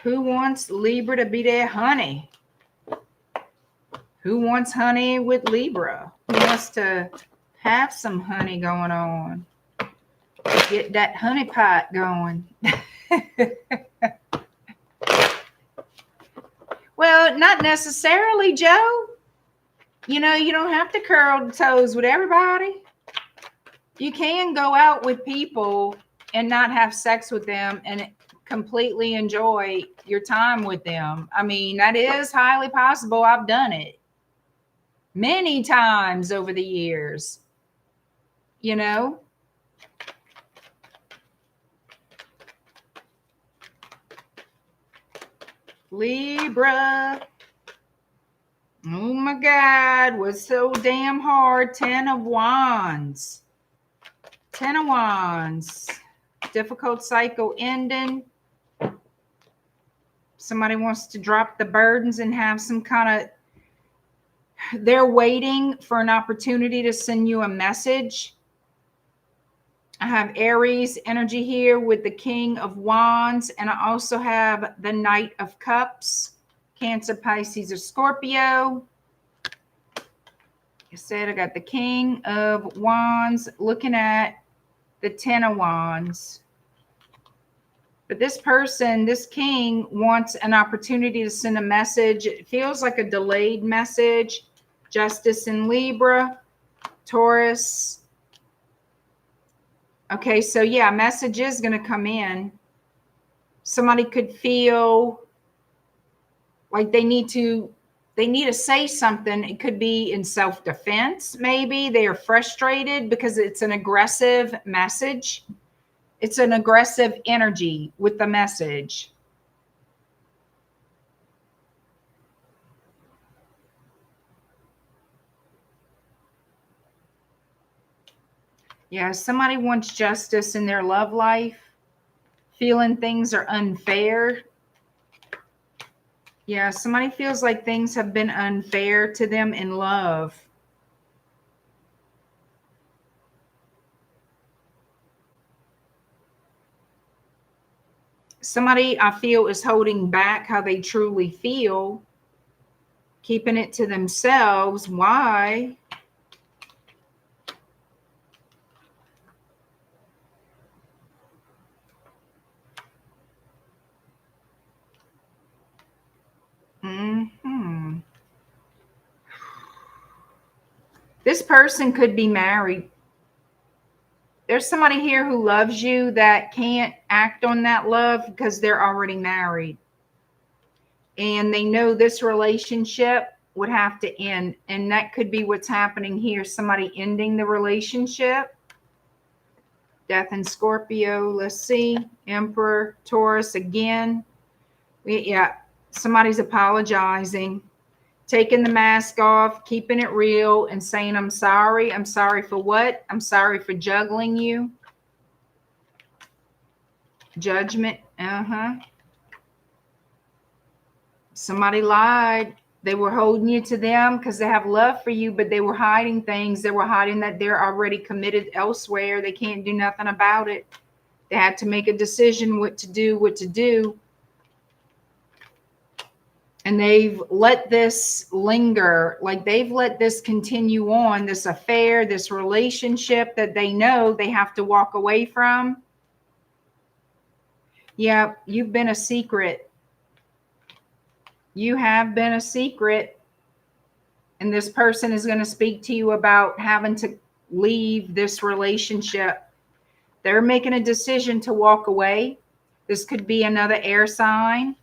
Who wants Libra to be their honey? Who wants honey with Libra? Who wants to have some honey going on? Get that honey pot going. Well, not necessarily, Joe. You know, you don't have to curl the toes with everybody. You can go out with people and not have sex with them and completely enjoy your time with them. I mean, that is highly possible. I've done it many times over the years, you know. Libra. Oh my God, was so damn hard. 10 of Wands. 10 of Wands. Difficult cycle ending. Somebody wants to drop the burdens and have some kind of, they're waiting for an opportunity to send you a message. I have Aries energy here with the King of Wands, and I also have the Knight of Cups. Cancer, Pisces, or Scorpio. I said I got the King of Wands looking at the 10 of Wands. But this person, this king, wants an opportunity to send a message. It feels like a delayed message. Justice in Libra, Taurus. Okay, so yeah, a message is going to come in. Somebody could feel like they need to say something. It could be in self-defense. Maybe they are frustrated because it's an aggressive message. It's an aggressive energy with the message. Yeah, somebody wants justice in their love life, feeling things are unfair. Yeah, somebody feels like things have been unfair to them in love. Somebody, I feel, is holding back how they truly feel, keeping it to themselves. Why? This person could be married. There's somebody here who loves you that can't act on that love because they're already married. And they know this relationship would have to end. And that could be what's happening here. Somebody ending the relationship. Death in Scorpio. Let's see. Emperor, Taurus again. Yeah, somebody's apologizing. Taking the mask off, keeping it real, and saying, I'm sorry. I'm sorry for what? I'm sorry for juggling you. Judgment. Somebody lied. They were holding you to them because they have love for you, but they were hiding things. They were hiding that they're already committed elsewhere. They can't do nothing about it. They had to make a decision what to do. And they've let this linger, like they've let this continue on, this affair, this relationship that they know they have to walk away from. Yeah, you've been a secret. You have been a secret. And this person is going to speak to you about having to leave this relationship. They're making a decision to walk away. This could be another air sign.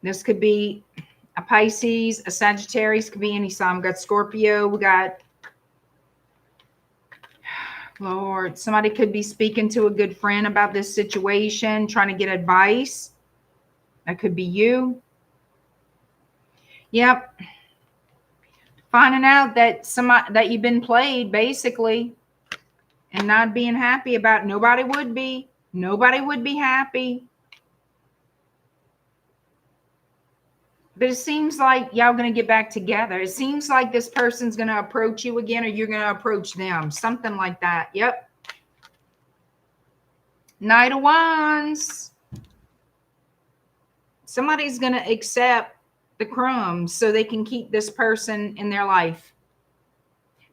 This could be a Pisces, a Sagittarius, could be any sign. We got Scorpio. We got, Lord, somebody could be speaking to a good friend about this situation, trying to get advice. That could be you. Yep. Finding out that that you've been played, basically, and not being happy about it. Nobody would be. Nobody would be happy. But it seems like y'all going to get back together. It seems like this person's going to approach you again, or you're going to approach them. Something like that. Yep. Knight of Wands. Somebody's going to accept the crumbs so they can keep this person in their life.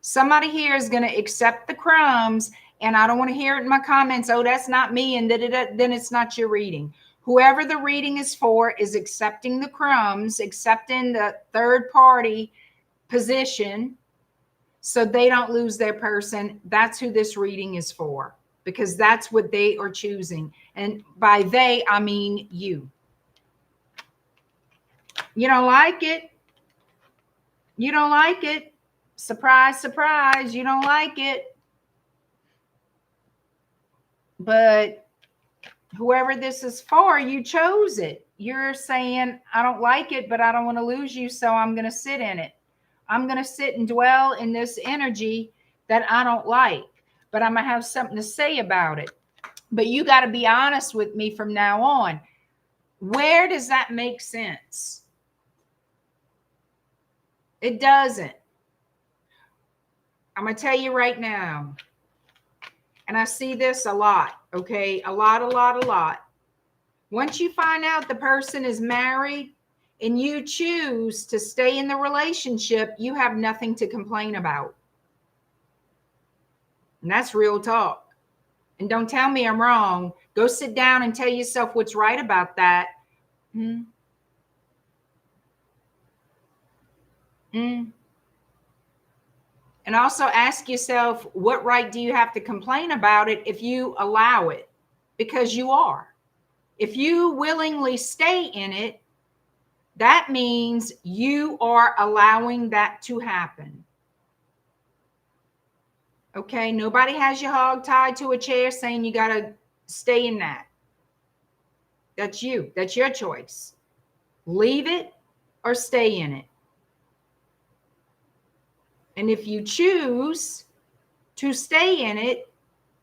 Somebody here is going to accept the crumbs, and I don't want to hear it in my comments, oh, that's not me, and then it's not your reading. Whoever the reading is for is accepting the crumbs, accepting the third party position so they don't lose their person. That's who this reading is for, because that's what they are choosing. And by they, I mean you. You don't like it. You don't like it. Surprise, surprise. You don't like it. But whoever this is for, you chose it. You're saying, I don't like it, but I don't want to lose you, so I'm going to sit in it. I'm going to sit and dwell in this energy that I don't like, but I'm going to have something to say about it. But you got to be honest with me from now on. Where does that make sense? It doesn't. I'm going to tell you right now. And I see this a lot, okay? A lot. Once you find out the person is married and you choose to stay in the relationship, you have nothing to complain about. And that's real talk. And don't tell me I'm wrong. Go sit down and tell yourself what's right about that. And also ask yourself, what right do you have to complain about it if you allow it? Because you are. If you willingly stay in it, that means you are allowing that to happen. Okay? Nobody has your hog tied to a chair saying you got to stay in that. That's you. That's your choice. Leave it or stay in it. And if you choose to stay in it,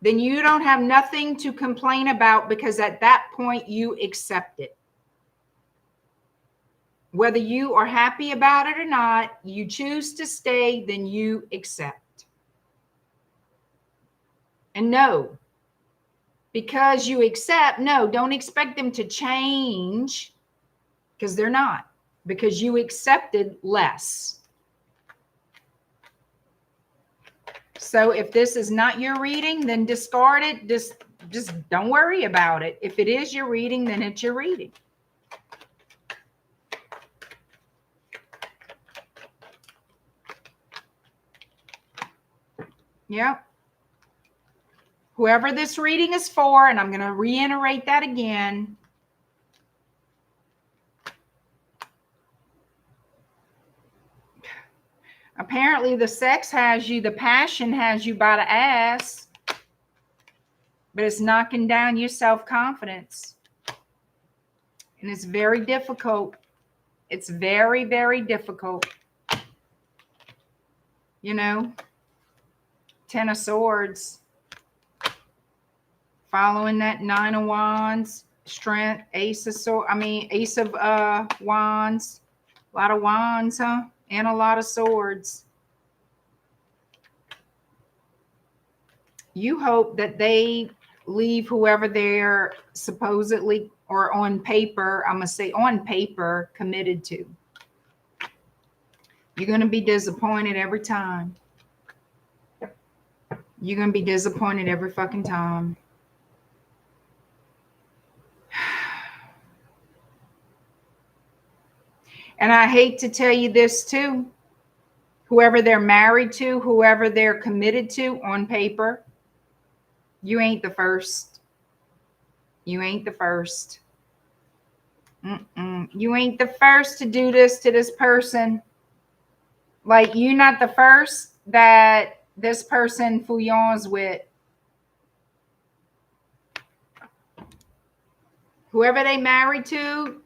then you don't have nothing to complain about, because at that point you accept it. Whether you are happy about it or not, you choose to stay, then you accept. And no, because you accept, no, don't expect them to change, because they're not, because you accepted less. So if this is not your reading, then discard it. Just don't worry about it. If it is your reading, then it's your reading. Yep. Whoever this reading is for, and I'm going to reiterate that again. Apparently the sex has you, the passion has you by the ass, but it's knocking down your self-confidence. And it's very difficult. It's very, very difficult. You know, 10 of Swords. Following that 9 of Wands, strength, Ace of Swords, Ace of Wands. A lot of Wands, huh? And a lot of Swords. You hope that they leave whoever they're supposedly, or on paper, I'm going to say on paper, committed to. You're going to be disappointed every time. You're going to be disappointed every fucking time. And I hate to tell you this too. Whoever they're married to, whoever they're committed to on paper, you ain't the first. You ain't the first. You ain't the first to do this to this person. Like, you're not the first that this person fouillons with. Whoever they married to,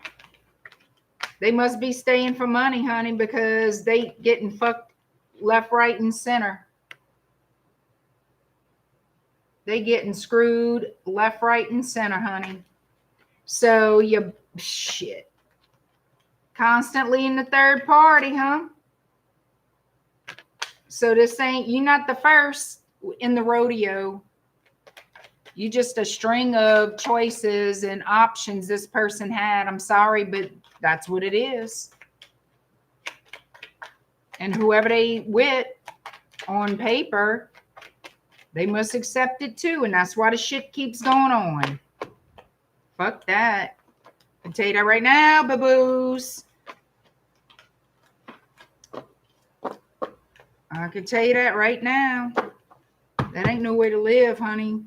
they must be staying for money, honey, because they getting fucked left, right, and center. They getting screwed left, right, and center, honey. So you shit. Constantly in the third party, huh? So this ain't, you're not the first in the rodeo. You just a string of choices and options this person had. I'm sorry, but that's what it is. And whoever they with on paper, they must accept it too. And that's why the shit keeps going on. Fuck that. I'll tell you that right now, boo-boos. I can tell you that right now. That ain't no way to live, honey.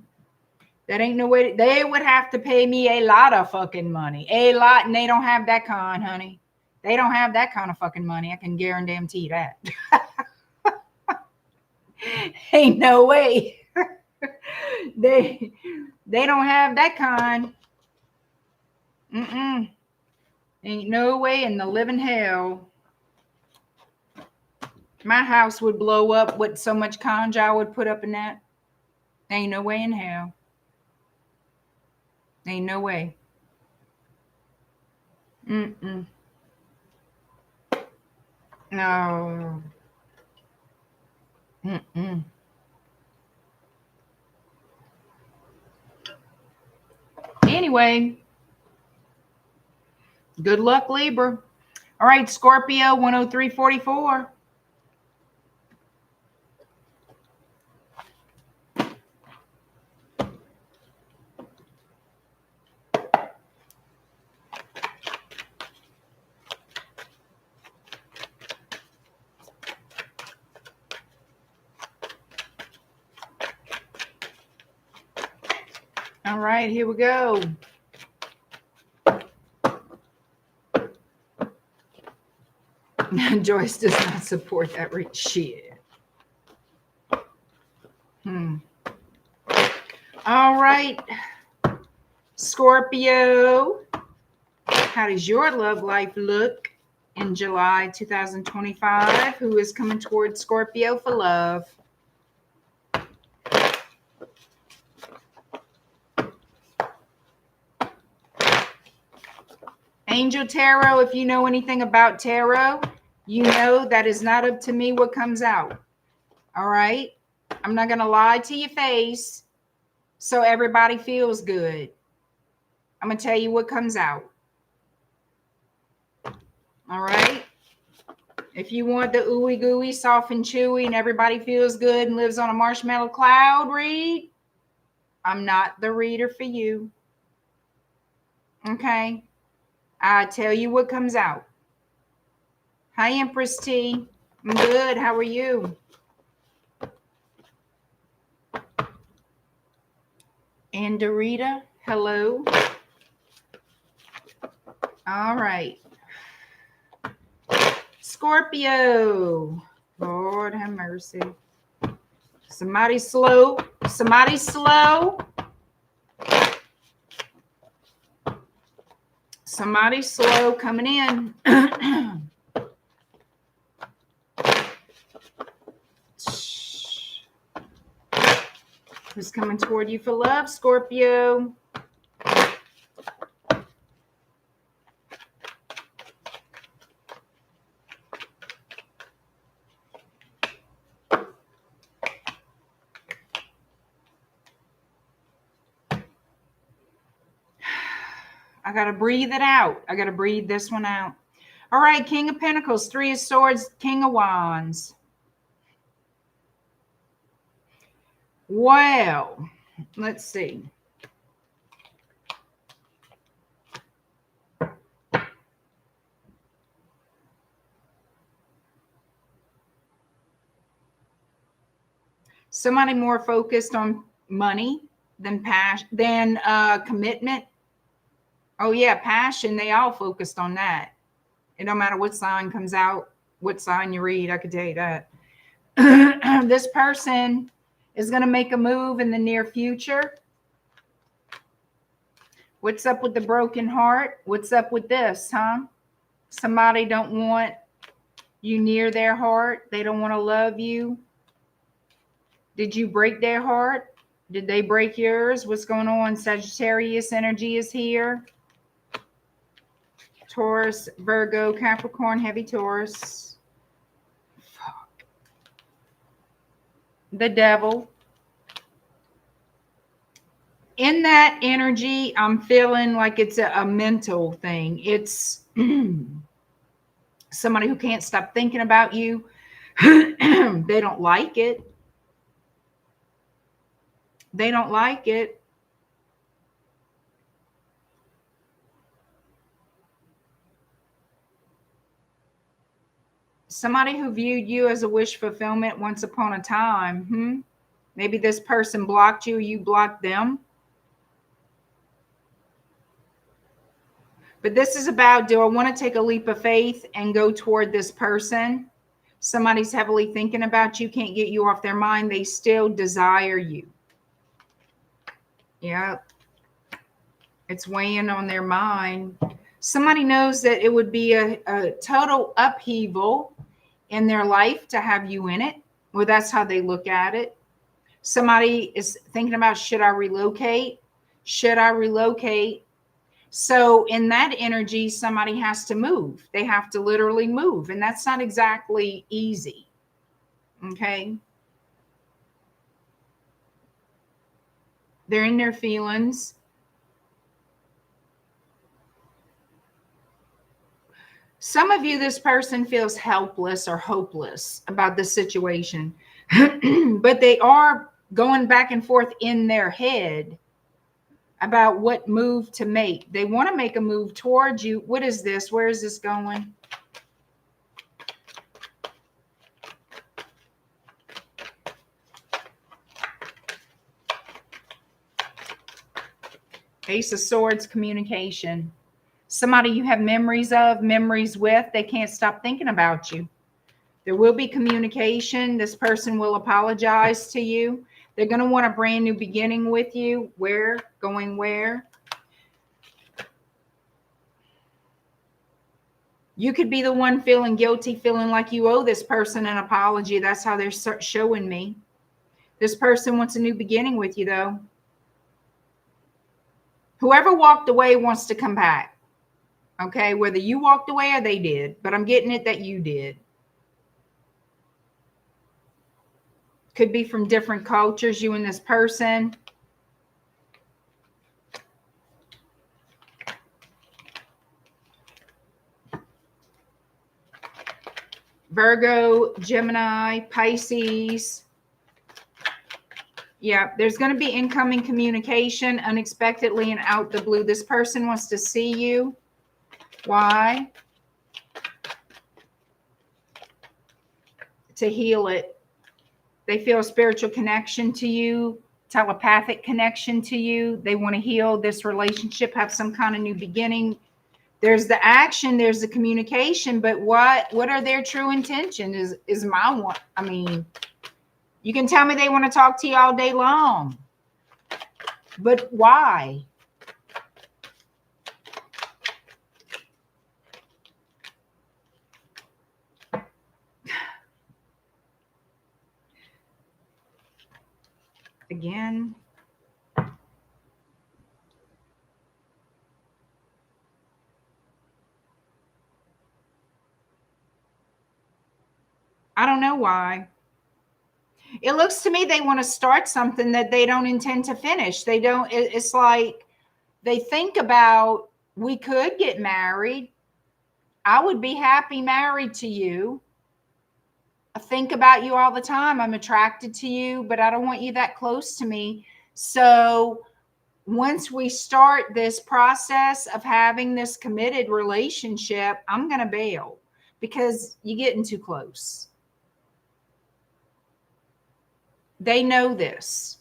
That ain't no way. They would have to pay me a lot of fucking money. A lot, and they don't have that kind, honey. They don't have that kind of fucking money. I can guarantee that. Ain't no way. They don't have that kind. Ain't no way in the living hell. My house would blow up with so much conjure I would put up in that. Ain't no way in hell. Ain't no way. No. Anyway, good luck, Libra. All right, Scorpio, 103.44. All right, here we go. Joyce does not support that shit. All right, Scorpio, how does your love life look in July 2025? Who is coming towards Scorpio for love? Angel Tarot, if you know anything about tarot, you know that is not up to me what comes out. All right? I'm not going to lie to your face so everybody feels good. I'm going to tell you what comes out. All right? If you want the ooey gooey, soft and chewy, and everybody feels good and lives on a marshmallow cloud read, I'm not the reader for you. Okay? I tell you what comes out. Hi, Empress T. I'm good. How are you? And Dorita, hello. All right. Scorpio. Lord have mercy. Somebody slow. Somebody slow. Somebody slow coming in. Who's coming toward you for love, Scorpio? I got to breathe it out. I got to breathe this one out. All right, King of Pentacles, Three of Swords, King of Wands. Well, let's see. Somebody more focused on money than passion, than commitment. Oh yeah, passion. They all focused on that. It don't matter what sign comes out, what sign you read. I could tell you that. This person is going to make a move in the near future. What's up with the broken heart? What's up with this, huh? Somebody don't want you near their heart. They don't want to love you. Did you break their heart? Did they break yours? What's going on? Sagittarius energy is here. Taurus, Virgo, Capricorn, heavy Taurus. Fuck. The devil. In that energy, I'm feeling like it's a mental thing. It's somebody who can't stop thinking about you. They don't like it. They don't like it. Somebody who viewed you as a wish fulfillment once upon a time. Maybe this person blocked you, you blocked them. But this is about, do I want to take a leap of faith and go toward this person? Somebody's heavily thinking about you, can't get you off their mind. They still desire you. Yeah. It's weighing on their mind. Somebody knows that it would be a total upheaval in their life to have you in it. Well, that's how they look at it. Somebody is thinking about, should I relocate? Should I relocate? So in that energy, somebody has to move. They have to literally move. And that's not exactly easy. Okay. They're in their feelings. Some of you, this person feels helpless or hopeless about the situation, but they are going back and forth in their head about what move to make. They want to make a move towards you. What is this? Where is this going? Ace of Swords, communication. Somebody you have memories of, memories with, they can't stop thinking about you. There will be communication. This person will apologize to you. They're going to want a brand new beginning with you. Where? Going where? You could be the one feeling guilty, feeling like you owe this person an apology. That's how they're showing me. This person wants a new beginning with you, though. Whoever walked away wants to come back. Okay, whether you walked away or they did, but I'm getting it that you did. Could be from different cultures, you and this person. Virgo, Gemini, Pisces. Yeah, there's going to be incoming communication unexpectedly and out the blue. This person wants to see you. Why? To heal it. They feel a spiritual connection to you. telepathic connection to you. They want to heal this relationship, have some kind of new beginning. There's the action, there's the communication, but what are their true intentions is my one. I mean, you can tell me they want to talk to you all day long, but why? Again, I don't know why. It looks to me they want to start something that they don't intend to finish. They don't, it's like they think about, we could get married. I would be happy married to you. I think about you all the time. I'm attracted to you, but I don't want you that close to me. So once we start this process of having this committed relationship, I'm going to bail because you're getting too close. They know this,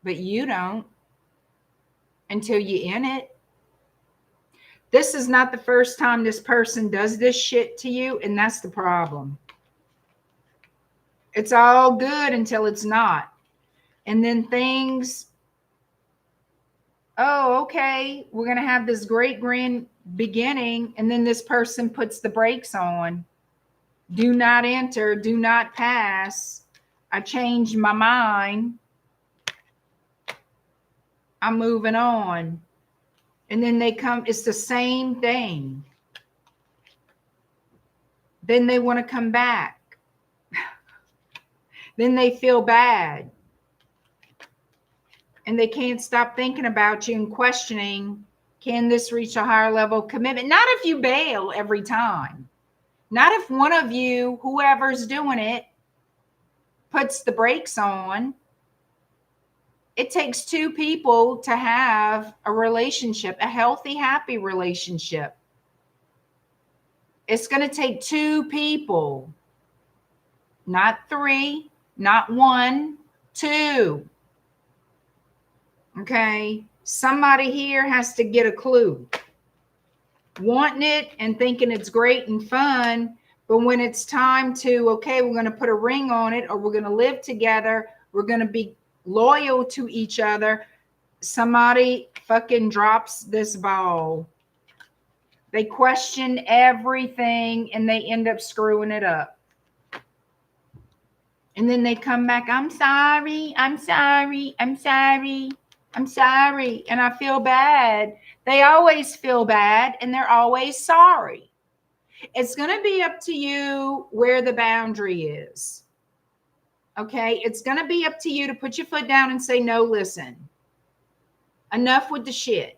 but you don't until you're in it. This is not the first time this person does this shit to you, and that's the problem. It's all good until it's not. And then things, oh, okay, we're going to have this great grand beginning, and then this person puts the brakes on. Do not enter, do not pass. I changed my mind. I'm moving on. And then they come, it's the same thing. Then they want to come back. Then they feel bad. And they can't stop thinking about you and questioning, can this reach a higher level of commitment? Not if you bail every time. Not if one of you, whoever's doing it, puts the brakes on. It takes two people to have a relationship, a healthy, happy relationship. It's going to take two people, not three, not one, two. Okay? Somebody here has to get a clue. Wanting it and thinking it's great and fun, but when it's time to, okay, we're going to put a ring on it, or we're going to live together, we're going to be loyal to each other, somebody fucking drops this ball. They question everything and they end up screwing it up. And then they come back, I'm sorry, I'm sorry, I'm sorry, I'm sorry. And I feel bad. They always feel bad and they're always sorry. It's going to be up to you where the boundary is. Okay, it's going to be up to you to put your foot down and say, no, listen, enough with the shit.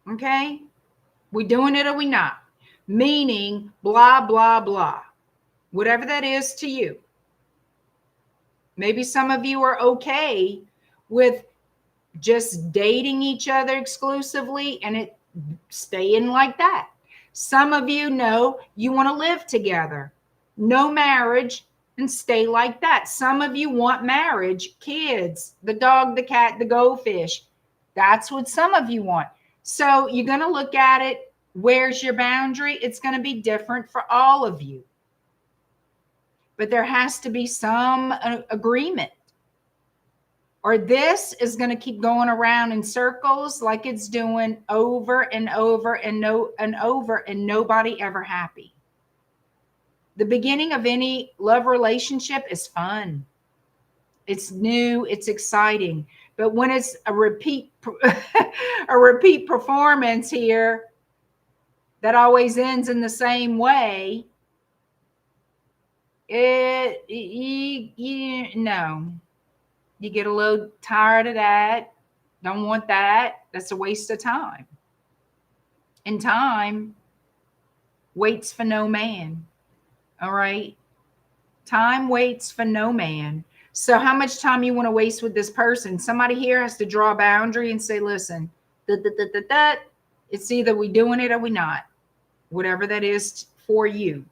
Okay, we doing it or we not? Meaning blah, blah, blah, whatever that is to you. Maybe some of you are okay with just dating each other exclusively and it staying like that. Some of you know you want to live together, no marriage, and stay like that. Some of you want marriage, kids, the dog, the cat, the goldfish. That's what some of you want. So you're going to look at it. Where's your boundary? It's going to be different for all of you. But there has to be some agreement. Or this is going to keep going around in circles like it's doing over and over and over, and nobody ever happy. The beginning of any love relationship is fun. It's new, it's exciting. But when it's a repeat performance here that always ends in the same way, no. You get a little tired of that. Don't want that. That's a waste of time. And time waits for no man. All right? Time waits for no man. So how much time you want to waste with this person? Somebody here has to draw a boundary and say, listen, it's either we doing it or we not. Whatever that is for you.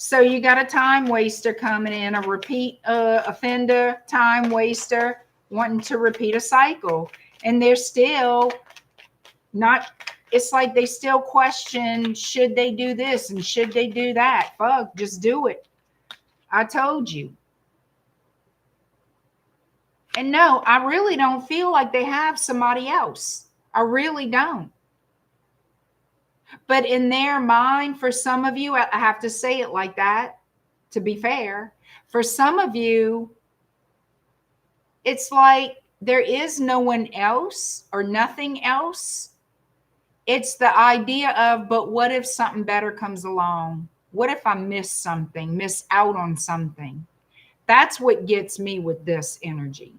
So you got a time waster coming in, a repeat offender, time waster, wanting to repeat a cycle. And they're still not, it's like they still question, should they do this and should they do that? Fuck, just do it. I told you. And no, I really don't feel like they have somebody else. I really don't. But in their mind, for some of you, I have to say it like that, to be fair. For some of you, it's like there is no one else or nothing else. It's the idea of, but what if something better comes along? What if I miss something, miss out on something? That's what gets me with this energy.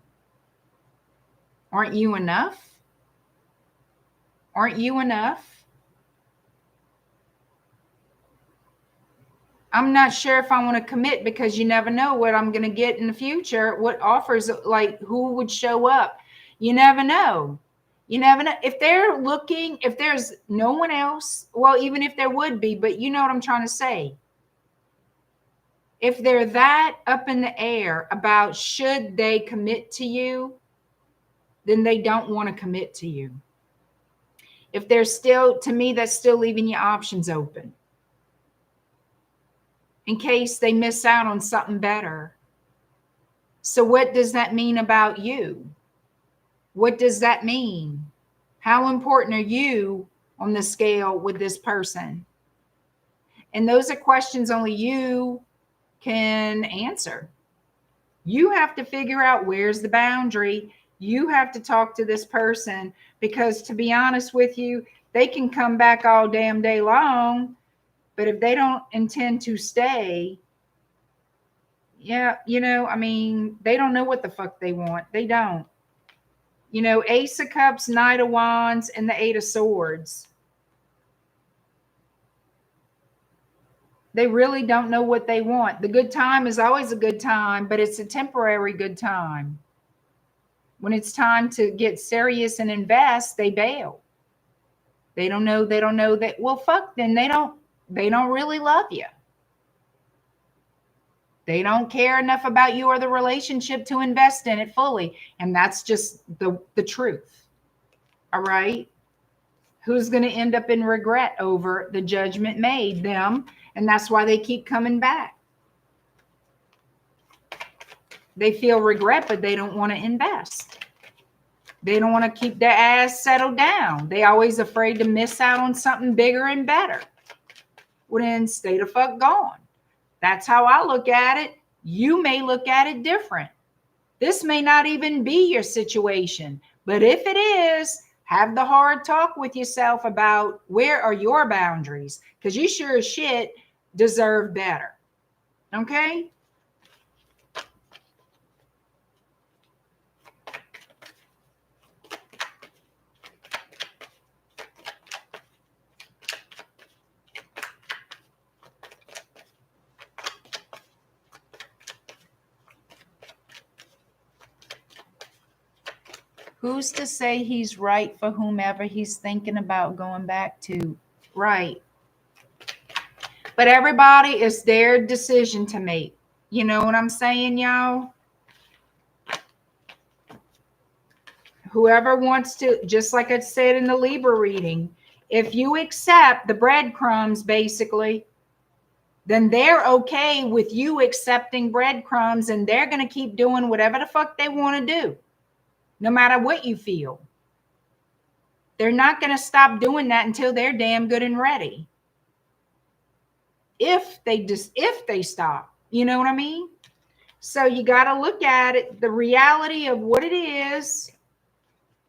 Aren't you enough? Aren't you enough? I'm not sure if I want to commit because you never know what I'm going to get in the future. What offers, like who would show up? You never know. You never know. If they're looking, if there's no one else, well, even if there would be, but you know what I'm trying to say. If they're that up in the air about should they commit to you, then they don't want to commit to you. If they're still, to me, that's still leaving your options open in case they miss out on something better. So what does that mean about you? What does that mean? How important are you on the scale with this person? And those are questions only you can answer. You have to figure out where's the boundary. You have to talk to this person because, to be honest with you, they can come back all damn day long, but if they don't intend to stay, yeah, you know, I mean, they don't know what the fuck they want. They don't. You know, Ace of Cups, Knight of Wands, and the Eight of Swords. They really don't know what they want. The good time is always a good time, but it's a temporary good time. When it's time to get serious and invest, they bail. They don't know that, well, fuck, then they don't really love you. They don't care enough about you or the relationship to invest in it fully. And that's just the truth. All right. Who's going to end up in regret over the judgment made? Them. And that's why they keep coming back. They feel regret, but they don't want to invest. They don't want to keep their ass settled down. They always afraid to miss out on something bigger and better. Well, then stay the fuck gone. That's how I look at it. You may look at it different. This may not even be your situation, but if it is, have the hard talk with yourself about where are your boundaries, because you sure as shit deserve better. Okay? Who's to say he's right for whomever he's thinking about going back to? Right. But everybody, it's their decision to make. You know what I'm saying, y'all? Whoever wants to, just like I said in the Libra reading, if you accept the breadcrumbs, basically, then they're okay with you accepting breadcrumbs and they're going to keep doing whatever the fuck they want to do. No matter what you feel. They're not going to stop doing that until they're damn good and ready. If they stop, you know what I mean? So you got to look at it, the reality of what it is,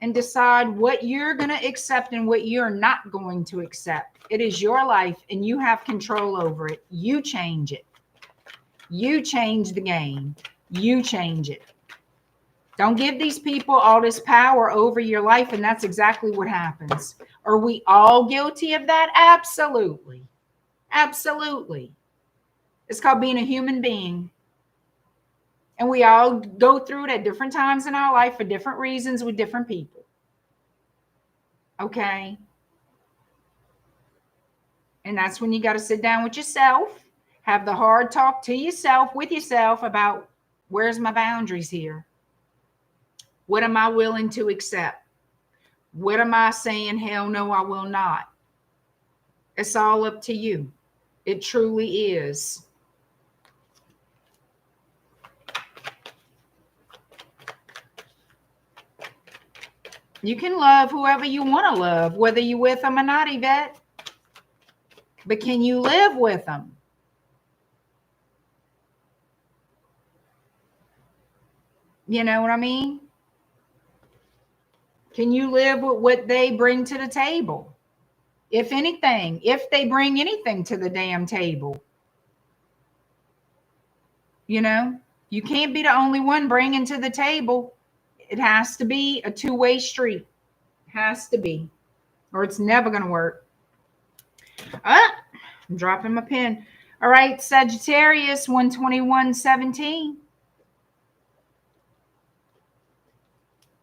and decide what you're going to accept and what you're not going to accept. It is your life and you have control over it. You change it. You change the game. You change it. Don't give these people all this power over your life, and that's exactly what happens. Are we all guilty of that? Absolutely. Absolutely. It's called being a human being. And we all go through it at different times in our life for different reasons with different people. Okay? And that's when you got to sit down with yourself Have the hard talk to yourself, with yourself, about where's my boundaries here? What am I willing to accept? What am I saying, hell no, I will not? It's all up to you. It truly is. You can love whoever you want to love, whether you're with them or not, Yvette. But can you live with them? You know what I mean? Can you live with what they bring to the table? If anything, if they bring anything to the damn table. You know, you can't be the only one bringing to the table. It has to be a two-way street. It has to be, or it's never going to work. I'm dropping my pen. All right, Sagittarius 121:17.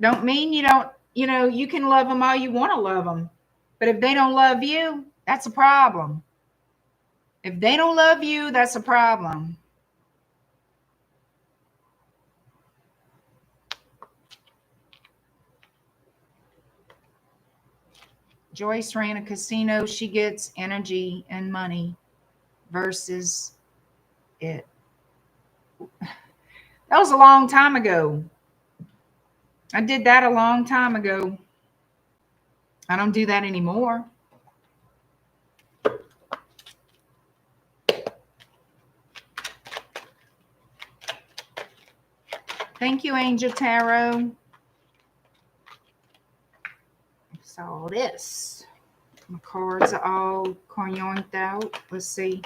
Don't mean you don't, you know, you can love them all you want to love them. But if they don't love you, that's a problem. If they don't love you, that's a problem. Joyce ran a casino. She gets energy and money versus it. That was a long time ago. I did that a long time ago. I don't do that anymore. Thank you, Angel Tarot. So this, my cards are all coyonked out. Let's see.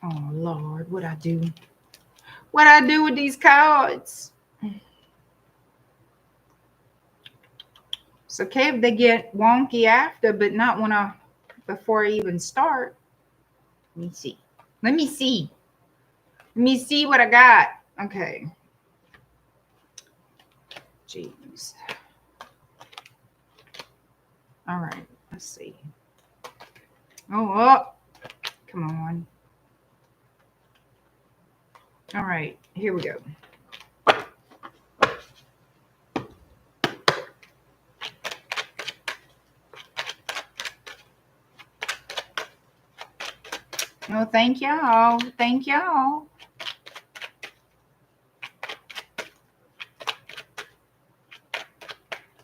Oh Lord, what I do? What I do with these cards? It's okay if they get wonky after, but not when before I even start. Let me see. Let me see. Let me see what I got. Okay. Jeez. All right. Let's see. Oh, come on. All right. Here we go. Oh, thank y'all. Thank y'all.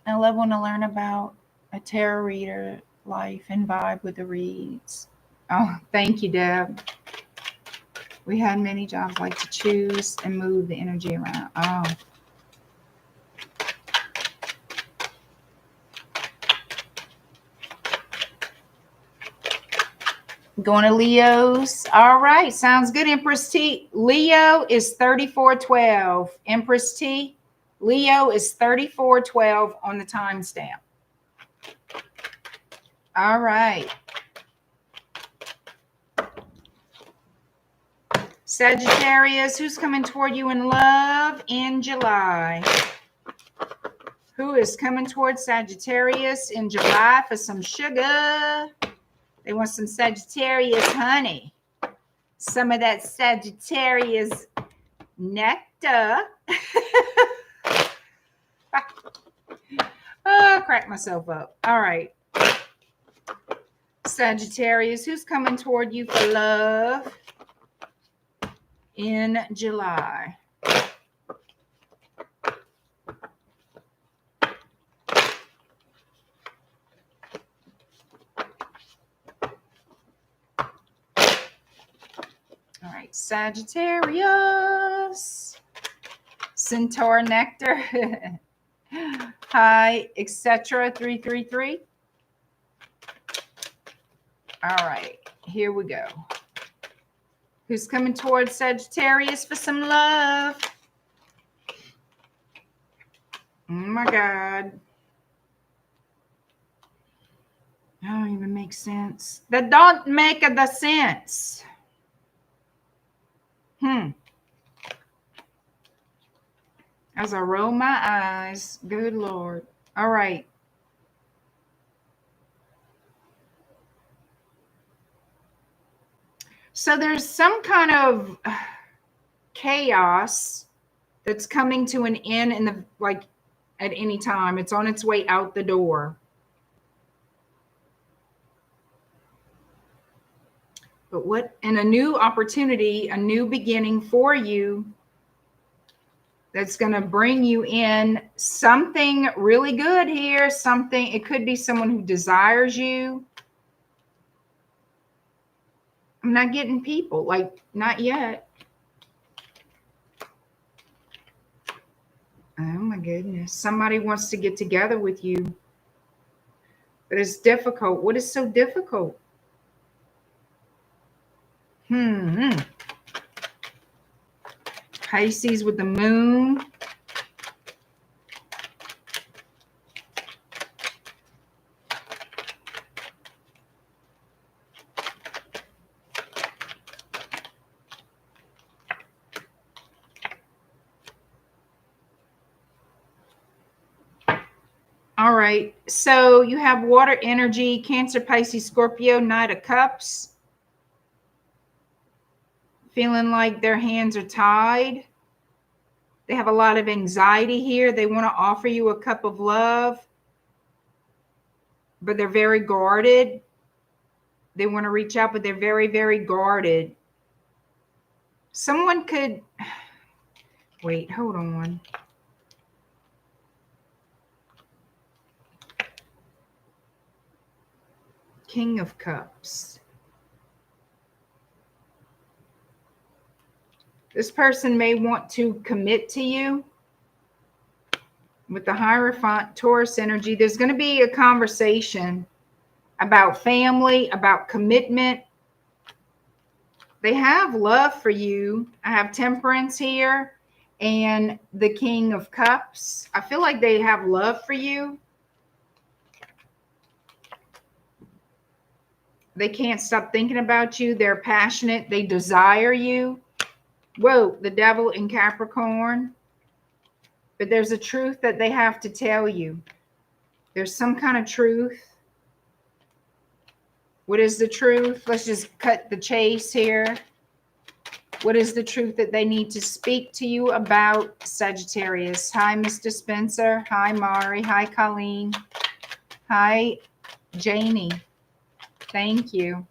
I love when I learn about a tarot reader life and vibe with the reads. Oh, thank you, Deb. We had many jobs like to choose and move the energy around. Oh. Going to Leo's. All right. Sounds good, Empress T. Leo is 3412. Empress T. Leo is 3412 on the timestamp. All right. Sagittarius, who's coming toward you in love in July? Who is coming toward Sagittarius in July for some sugar? They want some Sagittarius honey. Some of that Sagittarius nectar. Oh, crack myself up. All right. Sagittarius, who's coming toward you for love in July? All right, Sagittarius, Centaur Nectar, hi, etc. 333. All right, here we go. Who's coming towards Sagittarius for some love? Oh my God. That don't even make sense. That don't make the sense. As I roll my eyes, good Lord. All right. So there's some kind of chaos that's coming to an end in the, like, at any time. It's on its way out the door. But what, and a new opportunity, a new beginning for you that's going to bring you in something really good here. Something, it could be someone who desires you. I'm not getting people, like, not yet. Oh my goodness. Somebody wants to get together with you. But it's difficult. What is so difficult? Pisces with the moon. All right. So you have water energy, Cancer, Pisces, Scorpio, Knight of Cups. Feeling like their hands are tied. They have a lot of anxiety here. They want to offer you a cup of love, but they're very guarded. They want to reach out, but they're very, very guarded. Someone could, wait, hold on. King of Cups. This person may want to commit to you. With the Hierophant, Taurus energy, there's going to be a conversation about family, about commitment. They have love for you. I have Temperance here and the King of Cups. I feel like they have love for you. They can't stop thinking about you. They're passionate. They desire you. Whoa, the Devil in Capricorn. But there's a truth that they have to tell you. There's some kind of truth. What is the truth? Let's just cut the chase here. What is the truth that they need to speak to you about, Sagittarius? Hi, Mr. Spencer. Hi, Mari. Hi, Colleen. Hi, Janie. Thank you.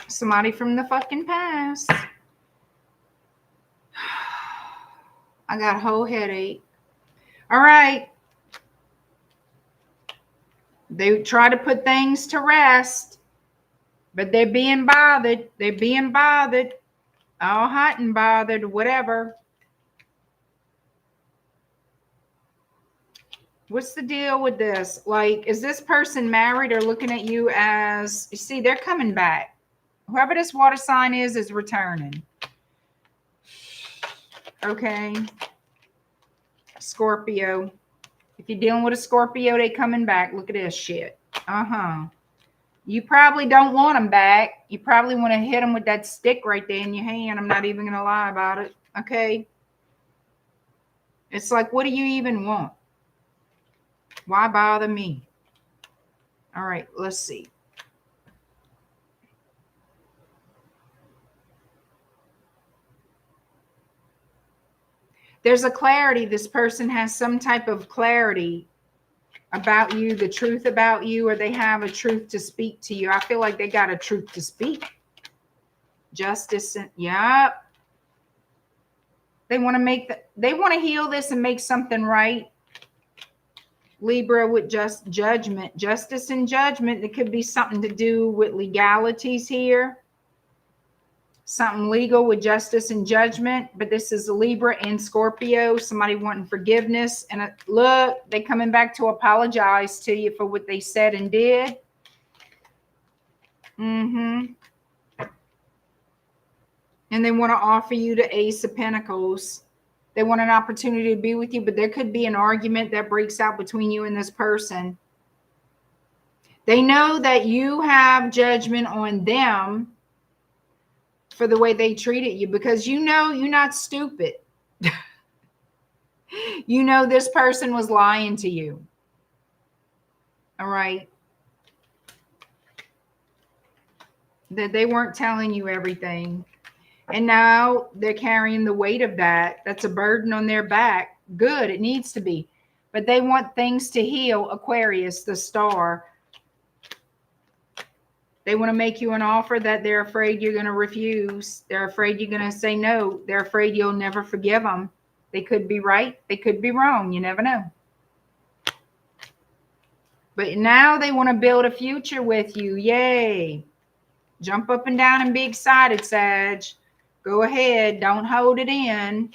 Somebody from the fucking past. I got a whole headache. All right. They try to put things to rest, but they're being bothered. They're being bothered. All hot and bothered, whatever. What's the deal with this? Like, is this person married or looking at you as, you see, they're coming back. Whoever this water sign is returning. Okay. Scorpio. If you're dealing with a Scorpio, they coming back. Look at this shit. You probably don't want them back. You probably want to hit them with that stick right there in your hand. I'm not even going to lie about it. Okay. It's like, what do you even want? Why bother me? All right, let's see. There's a clarity. This person has some type of clarity about you, the truth about you, or they have a truth to speak to you. I feel like they got a truth to speak. Justice. Yep. They want to they want to heal this and make something right. Libra with just judgment, justice and judgment. There could be something to do with legalities here. Something legal with justice and judgment, but this is a Libra and Scorpio. Somebody wanting forgiveness, and look, they coming back to apologize to you for what they said and did. And they want to offer you the Ace of Pentacles. They want an opportunity to be with you, but there could be an argument that breaks out between you and this person. They know that you have judgment on them for the way they treated you, because you know you're not stupid. You know this person was lying to you. All right. That they weren't telling you everything. And now they're carrying the weight of that. That's a burden on their back. Good, it needs to be. But they want things to heal. Aquarius, the star. They want to make you an offer that they're afraid you're going to refuse. They're afraid you're going to say no. They're afraid you'll never forgive them. They could be right. They could be wrong. You never know. But now they want to build a future with you. Yay. Jump up and down and be excited, Sag. Go ahead. Don't hold it in.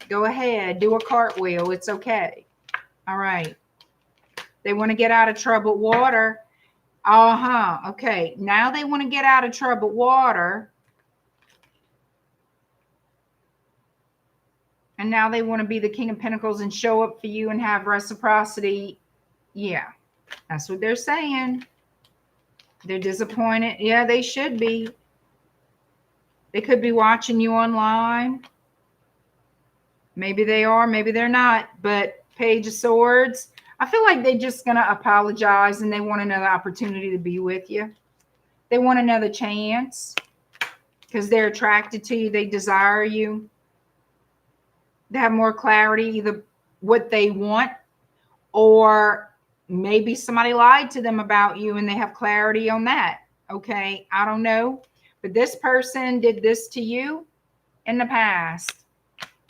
Go ahead. Do a cartwheel. It's okay. All right. They want to get out of troubled water. Okay. Now they want to get out of troubled water. And now they want to be the King of Pentacles and show up for you and have reciprocity. Yeah. That's what they're saying. They're disappointed. Yeah, they should be. They could be watching you online. Maybe they are, maybe they're not. But Page of Swords, I feel like they're just going to apologize and they want another opportunity to be with you. They want another chance because they're attracted to you. They desire you. They have more clarity, either what they want or maybe somebody lied to them about you and they have clarity on that. Okay, I don't know. But this person did this to you in the past.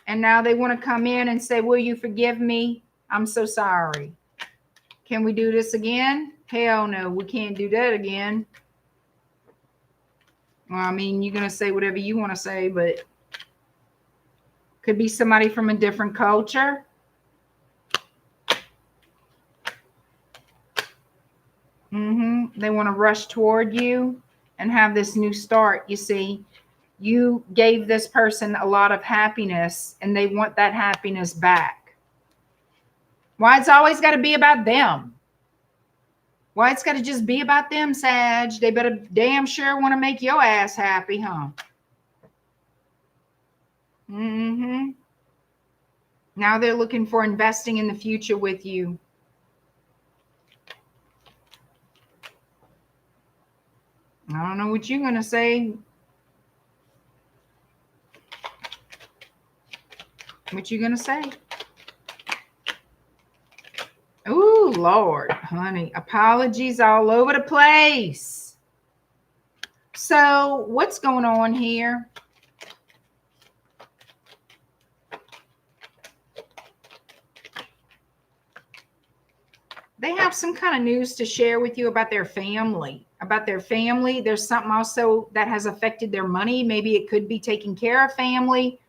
And now they want to come in and say, will you forgive me? I'm so sorry. Can we do this again? Hell no, we can't do that again. Well, I mean, you're going to say whatever you want to say, but could be somebody from a different culture. They want to rush toward you and have this new start. You see, you gave this person a lot of happiness and they want that happiness back. Why it's always got to be about them? Why it's got to just be about them, Sag? They better damn sure want to make your ass happy, huh? Now they're looking for investing in the future with you. I don't know what you're going to say. What you going to say? Ooh, Lord, honey. Apologies all over the place. So what's going on here? They have some kind of news to share with you about their family. There's something also that has affected their money. Maybe it could be taking care of family,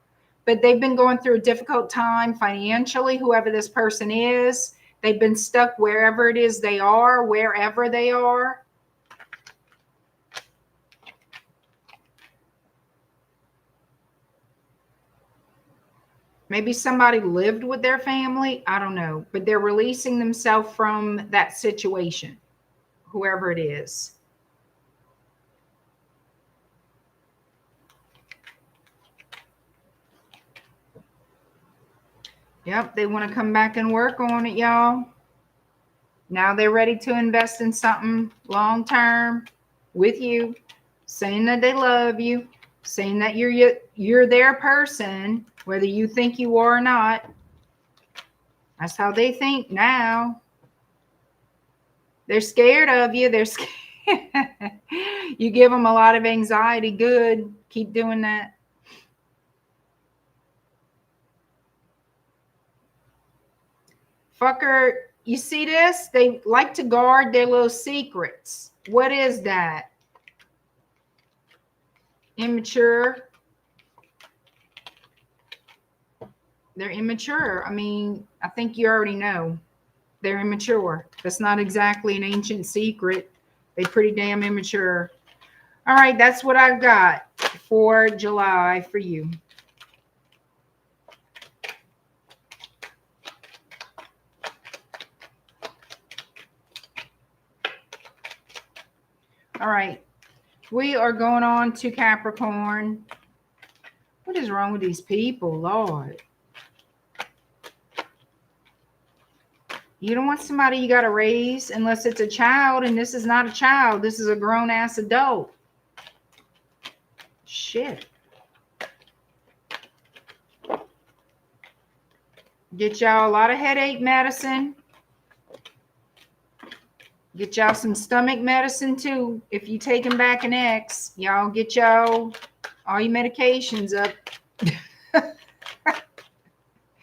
but they've been going through a difficult time financially, whoever this person is. They've been stuck wherever it is they are, wherever they are. Maybe somebody lived with their family. I don't know. But they're releasing themselves from that situation, whoever it is. Yep, they want to come back and work on it, y'all. Now they're ready to invest in something long-term with you, saying that they love you, saying that you're their person, whether you think you are or not. That's how they think now. They're scared of you. They're scared. You give them a lot of anxiety. Good. Keep doing that. Fucker, you see this? They like to guard their little secrets. What is that? Immature. They're immature. I mean, I think you already know. They're immature. That's not exactly an ancient secret. They're pretty damn immature. All right, that's what I've got for July for you. All right, we are going on to Capricorn. What is wrong with these people, Lord? You don't want somebody you got to raise unless it's a child, and this is not a child. This is a grown-ass adult. Shit. Get y'all a lot of headache medicine. Get y'all some stomach medicine too. If you taking back an ex, y'all get y'all all your medications up.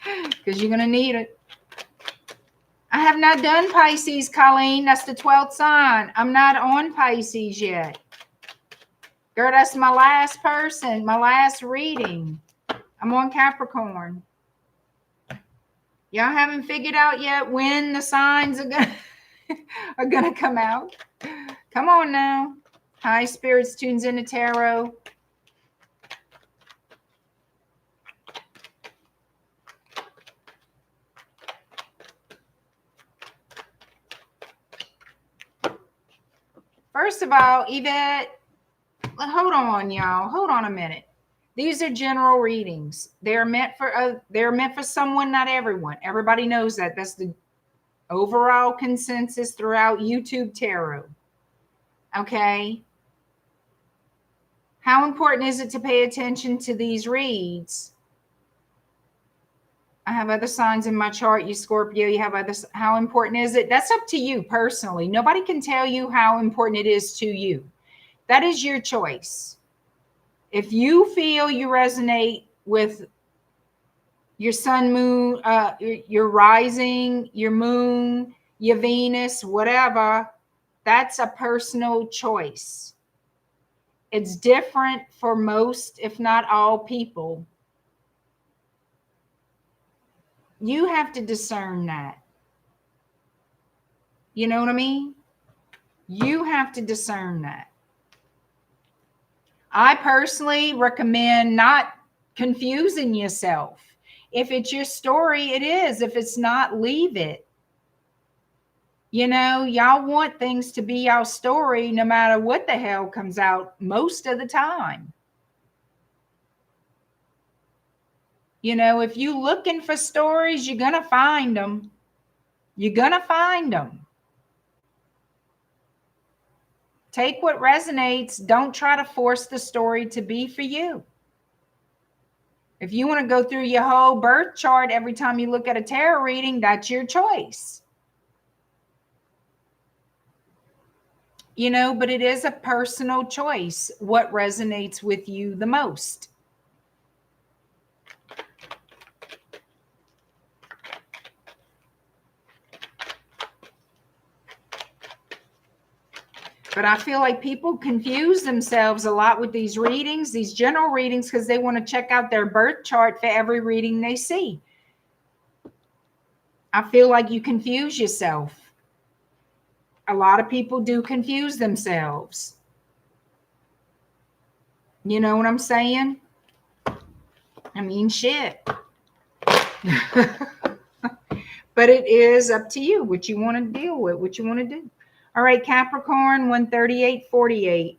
Because you're going to need it. I have not done Pisces, Colleen. That's the 12th sign. I'm not on Pisces yet. Girl, that's my last person, my last reading. I'm on Capricorn. Y'all haven't figured out yet when the signs are gonna come out. Come on now. High Spirits tunes into tarot. First of all, Yvette, hold on, y'all. Hold on a minute. These are general readings. They're meant for someone, not everyone. Everybody knows that. That's the overall consensus throughout YouTube tarot. Okay. How important is it to pay attention to these reads? I have other signs in my chart. You Scorpio, you have others. How important is it? That's up to you personally. Nobody can tell you how important it is to you. That is your choice. If you feel you resonate with your sun, moon, your rising, your moon, your Venus, whatever, that's a personal choice. It's different for most, if not all people. You have to discern that. You know what I mean? You have to discern that. I personally recommend not confusing yourself. If it's your story, it is. If it's not, leave it. You know, y'all want things to be y'all story no matter what the hell comes out most of the time. You know, if you're looking for stories, you're going to find them. You're going to find them. Take what resonates. Don't try to force the story to be for you. If you want to go through your whole birth chart every time you look at a tarot reading, that's your choice. You know, but it is a personal choice what resonates with you the most. But I feel like people confuse themselves a lot with these readings, these general readings, because they want to check out their birth chart for every reading they see. I feel like you confuse yourself. A lot of people do confuse themselves. You know what I'm saying? I mean, shit. But it is up to you what you want to deal with, what you want to do. All right, Capricorn, 138.48.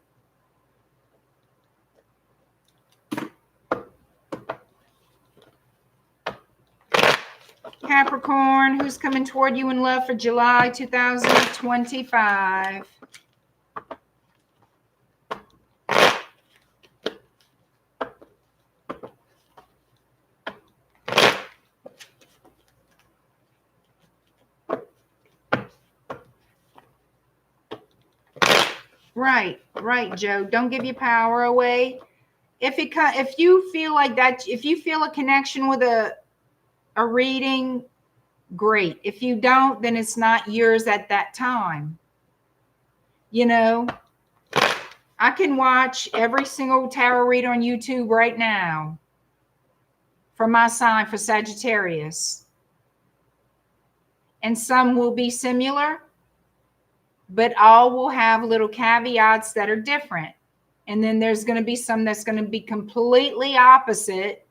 Capricorn, who's coming toward you in love for July 2025? Right, Joe. Don't give your power away. If you feel like that, if you feel a connection with a reading, great. If you don't, then it's not yours at that time. You know, I can watch every single tarot reader on YouTube right now for my sign for Sagittarius. And some will be similar, but all will have little caveats that are different. And then there's going to be some that's going to be completely opposite.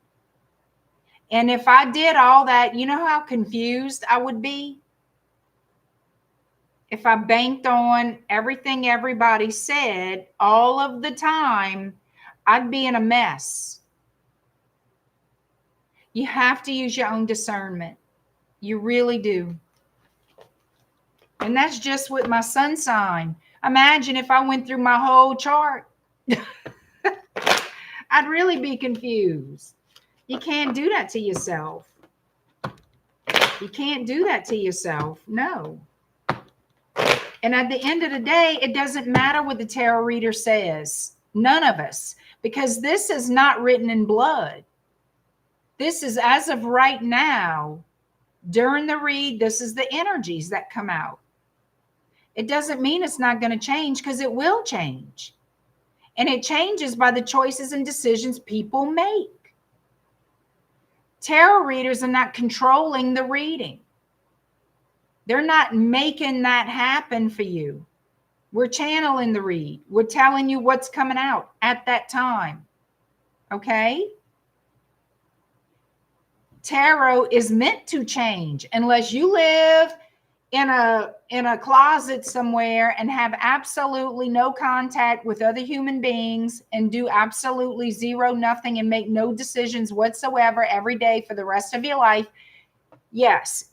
And if I did all that, you know how confused I would be? If I banked on everything everybody said all of the time, I'd be in a mess. You have to use your own discernment. You really do. And that's just with my sun sign. Imagine if I went through my whole chart. I'd really be confused. You can't do that to yourself. You can't do that to yourself. No. And at the end of the day, it doesn't matter what the tarot reader says. None of us. Because this is not written in blood. This is as of right now. During the read, this is the energies that come out. It doesn't mean it's not going to change, because it will change. And it changes by the choices and decisions people make. Tarot readers are not controlling the reading. They're not making that happen for you. We're channeling the read. We're telling you what's coming out at that time. Okay? Tarot is meant to change unless you live in a closet somewhere and have absolutely no contact with other human beings and do absolutely zero nothing and make no decisions whatsoever every day for the rest of your life. Yes,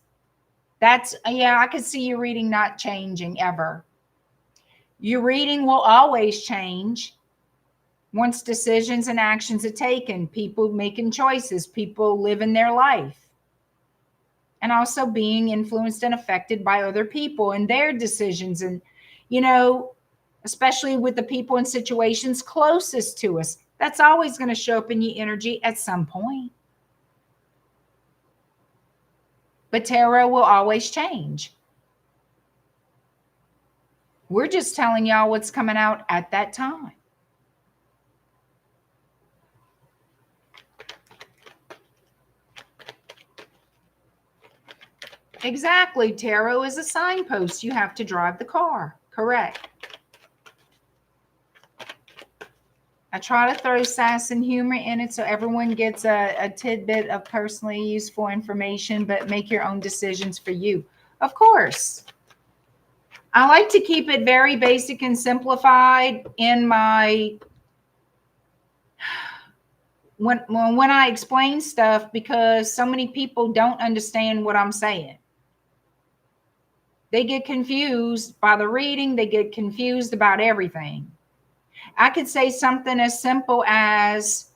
I could see your reading not changing ever. Your reading will always change once decisions and actions are taken, people making choices, people living their life. And also being influenced and affected by other people and their decisions. And, especially with the people and situations closest to us, that's always going to show up in your energy at some point. But tarot will always change. We're just telling y'all what's coming out at that time. Exactly. Tarot is a signpost. You have to drive the car. Correct. I try to throw sass and humor in it so everyone gets a tidbit of personally useful information, but make your own decisions for you. Of course. I like to keep it very basic and simplified in my when I explain stuff, because so many people don't understand what I'm saying. They get confused by the reading. They get confused about everything. I could say something as simple as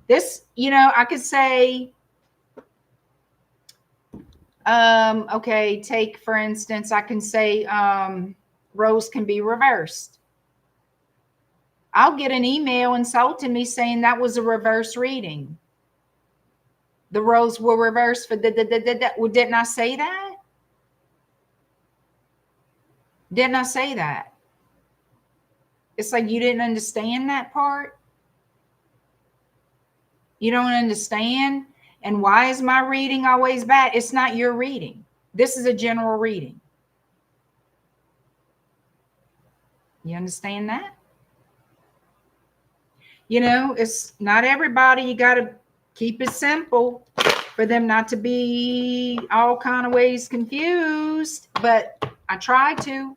this, I could say, okay, take for instance, I can say roles can be reversed. I'll get an email insulting me saying that was a reverse reading. The roles were reversed for Well, didn't I say that? Didn't I say that? It's like you didn't understand that part. You don't understand. And why is my reading always bad? It's not your reading. This is a general reading. You understand that? It's not everybody. You got to keep it simple for them not to be all kind of ways confused. But I try to.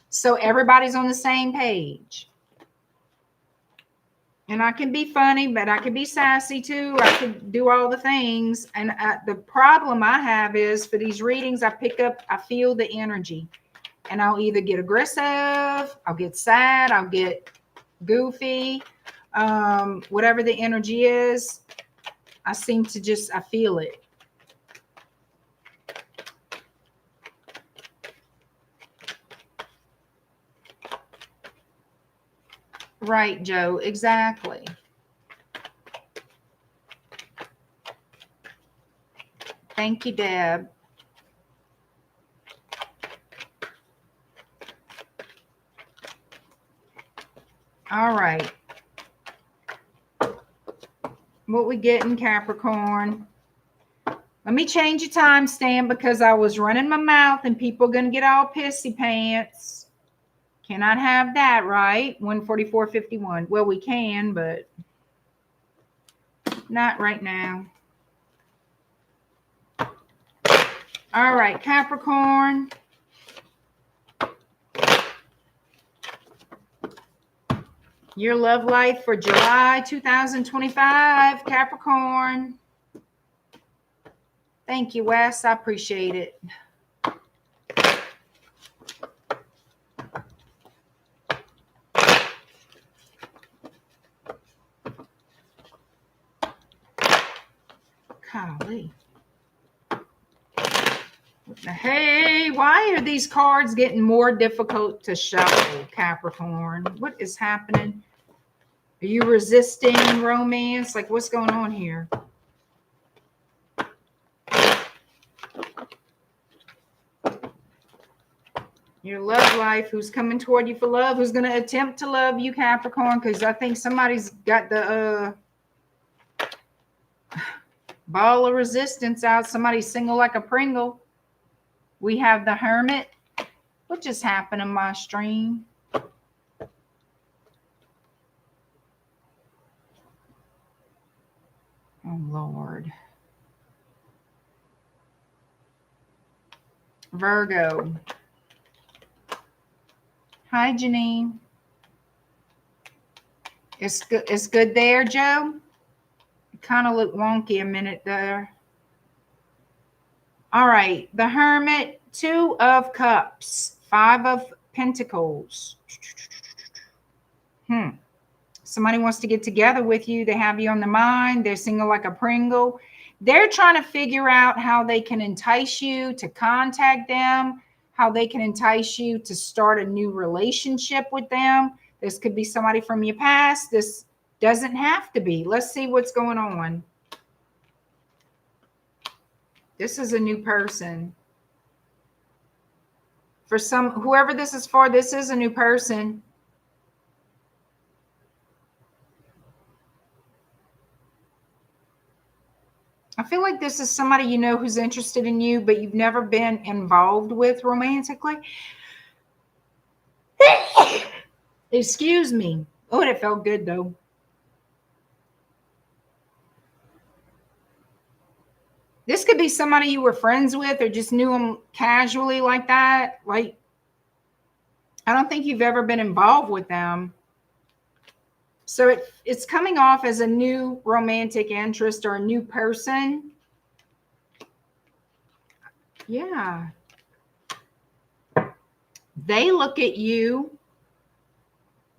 So everybody's on the same page. And I can be funny, but I can be sassy too. I can do all the things. And the problem I have is for these readings, I feel the energy. And I'll either get aggressive, I'll get sad, I'll get goofy, whatever the energy is. I feel it. Right, Joe, exactly. Thank you, Deb. All right. What we getting, Capricorn? Let me change your timestamp because I was running my mouth and people are going to get all pissy pants. Cannot have that, right? 144.51. Well, we can, but not right now. All right, Capricorn. Your love life for July 2025, Capricorn. Thank you, Wes. I appreciate it. Golly. Hey, why are these cards getting more difficult to shuffle, Capricorn? What is happening? Are you resisting romance? Like, what's going on here? Your love life, who's coming toward you for love, who's going to attempt to love you, Capricorn, because I think somebody's got the ball of resistance out. Somebody's single like a Pringle. We have the Hermit. What just happened in my stream? Oh, Lord. Virgo. Hi, Janine. It's good there, Joe? It kind of looked wonky a minute there. All right. The Hermit, 2 of Cups, 5 of Pentacles. Somebody wants to get together with you. They have you on the mind. They're single like a Pringle. They're trying to figure out how they can entice you to contact them, how they can entice you to start a new relationship with them. This could be somebody from your past. This doesn't have to be. Let's see what's going on. This is a new person. For whoever this is for, this is a new person. I feel like this is somebody you know who's interested in you, but you've never been involved with romantically. Excuse me. Oh, that felt good, though. This could be somebody you were friends with or just knew them casually like that. Like, I don't think you've ever been involved with them. So it's coming off as a new romantic interest or a new person. Yeah. They look at you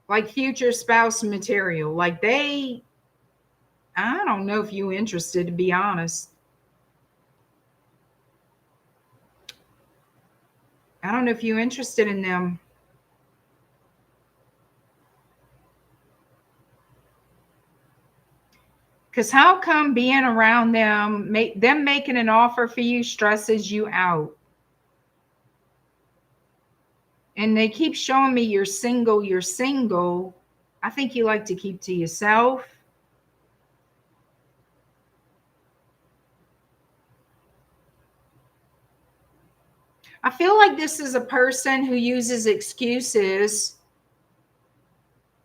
like future spouse material. Like I don't know if you're interested, to be honest. I don't know if you're interested in them. Because how come being around them, them making an offer for you stresses you out? And they keep showing me you're single, you're single. I think you like to keep to yourself. I feel like this is a person who uses excuses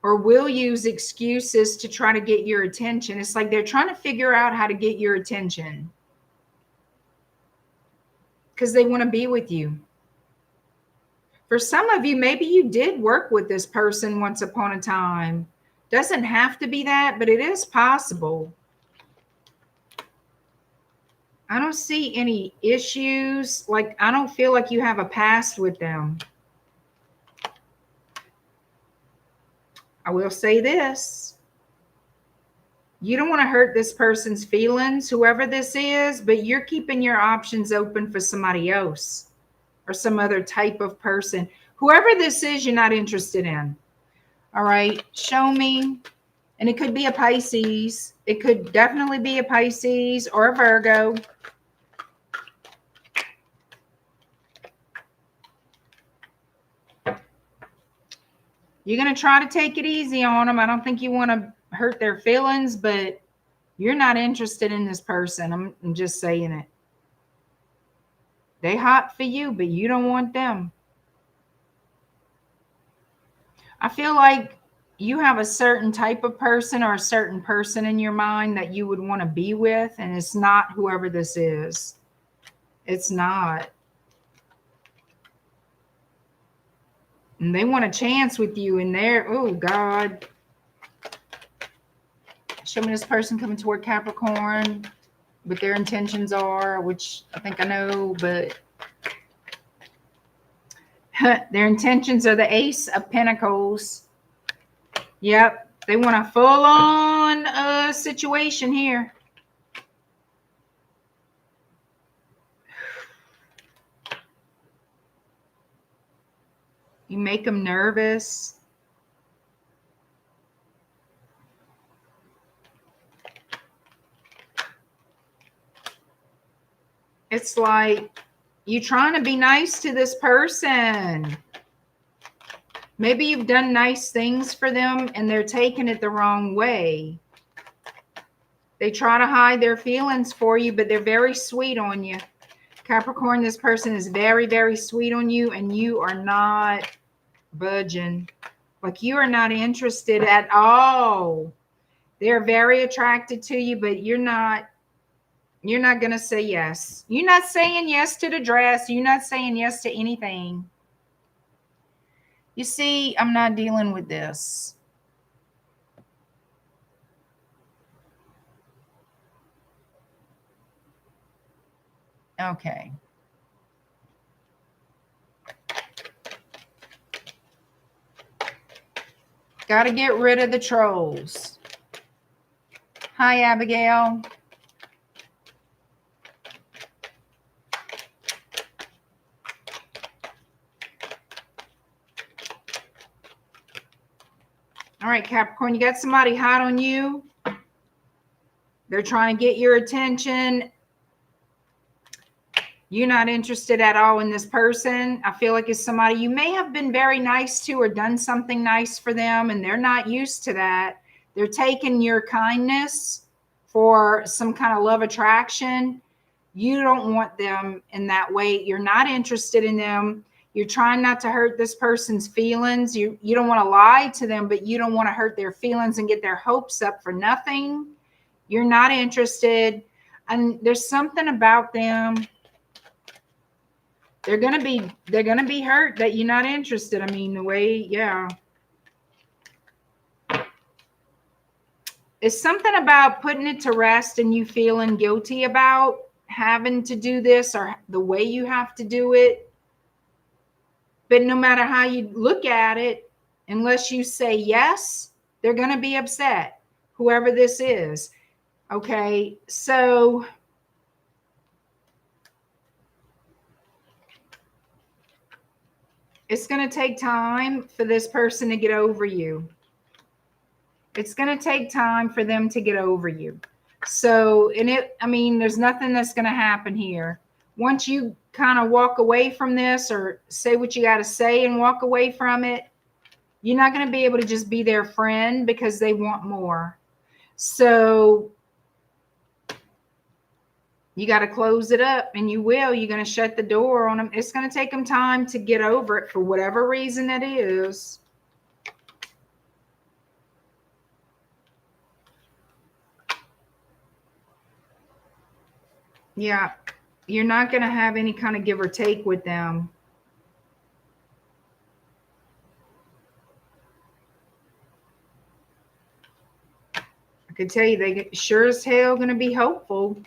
or will use excuses to try to get your attention. It's like they're trying to figure out how to get your attention because they want to be with you. For some of you, maybe you did work with this person once upon a time. Doesn't have to be that, but it is possible. I don't see any issues. Like, I don't feel like you have a past with them. I will say this. You don't want to hurt this person's feelings, whoever this is, but you're keeping your options open for somebody else or some other type of person. Whoever this is, you're not interested in. All right, show me. And it could be a Pisces. It could definitely be a Pisces or a Virgo. You're going to try to take it easy on them. I don't think you want to hurt their feelings, but you're not interested in this person. I'm just saying it. They hot for you, but you don't want them. I feel like you have a certain type of person or a certain person in your mind that you would want to be with, and it's not whoever this is. It's not. And they want a chance with you in there. Oh, God. Show me this person coming toward Capricorn, what their intentions are, which I think I know, but their intentions are the Ace of Pentacles. Yep. They want a full-on situation here. You make them nervous. It's like you trying to be nice to this person. Maybe you've done nice things for them and they're taking it the wrong way. They try to hide their feelings for you, but they're very sweet on you. Capricorn, this person is very, very sweet on you, and you are not budging. Like, you are not interested at all. They're very attracted to you, but you're not going to say yes. You're not saying yes to the dress. You're not saying yes to anything. You see, I'm not dealing with this. Okay. Got to get rid of the trolls. Hi, Abigail. All right, Capricorn, you got somebody hot on you. They're trying to get your attention. You're not interested at all in this person. I feel like it's somebody you may have been very nice to or done something nice for them, and they're not used to that. They're taking your kindness for some kind of love attraction. You don't want them in that way. You're not interested in them. You're trying not to hurt this person's feelings. You don't want to lie to them, but you don't want to hurt their feelings and get their hopes up for nothing. You're not interested. And there's something about them. They're gonna be hurt that you're not interested. I mean, the way, yeah. It's something about putting it to rest and you feeling guilty about having to do this or the way you have to do it. But no matter how you look at it, unless you say yes, they're going to be upset, whoever this is. Okay, so it's going to take time for this person to get over you. It's going to take time for them to get over you. So, I mean, there's nothing that's going to happen here. Once you kind of walk away from this or say what you got to say and walk away from it, you're not going to be able to just be their friend because they want more. So you got to close it up, and you will. You're going to shut the door on them. It's going to take them time to get over it for whatever reason it is. Yeah, you're not going to have any kind of give or take with them. I could tell you they sure as hell going to be hopeful.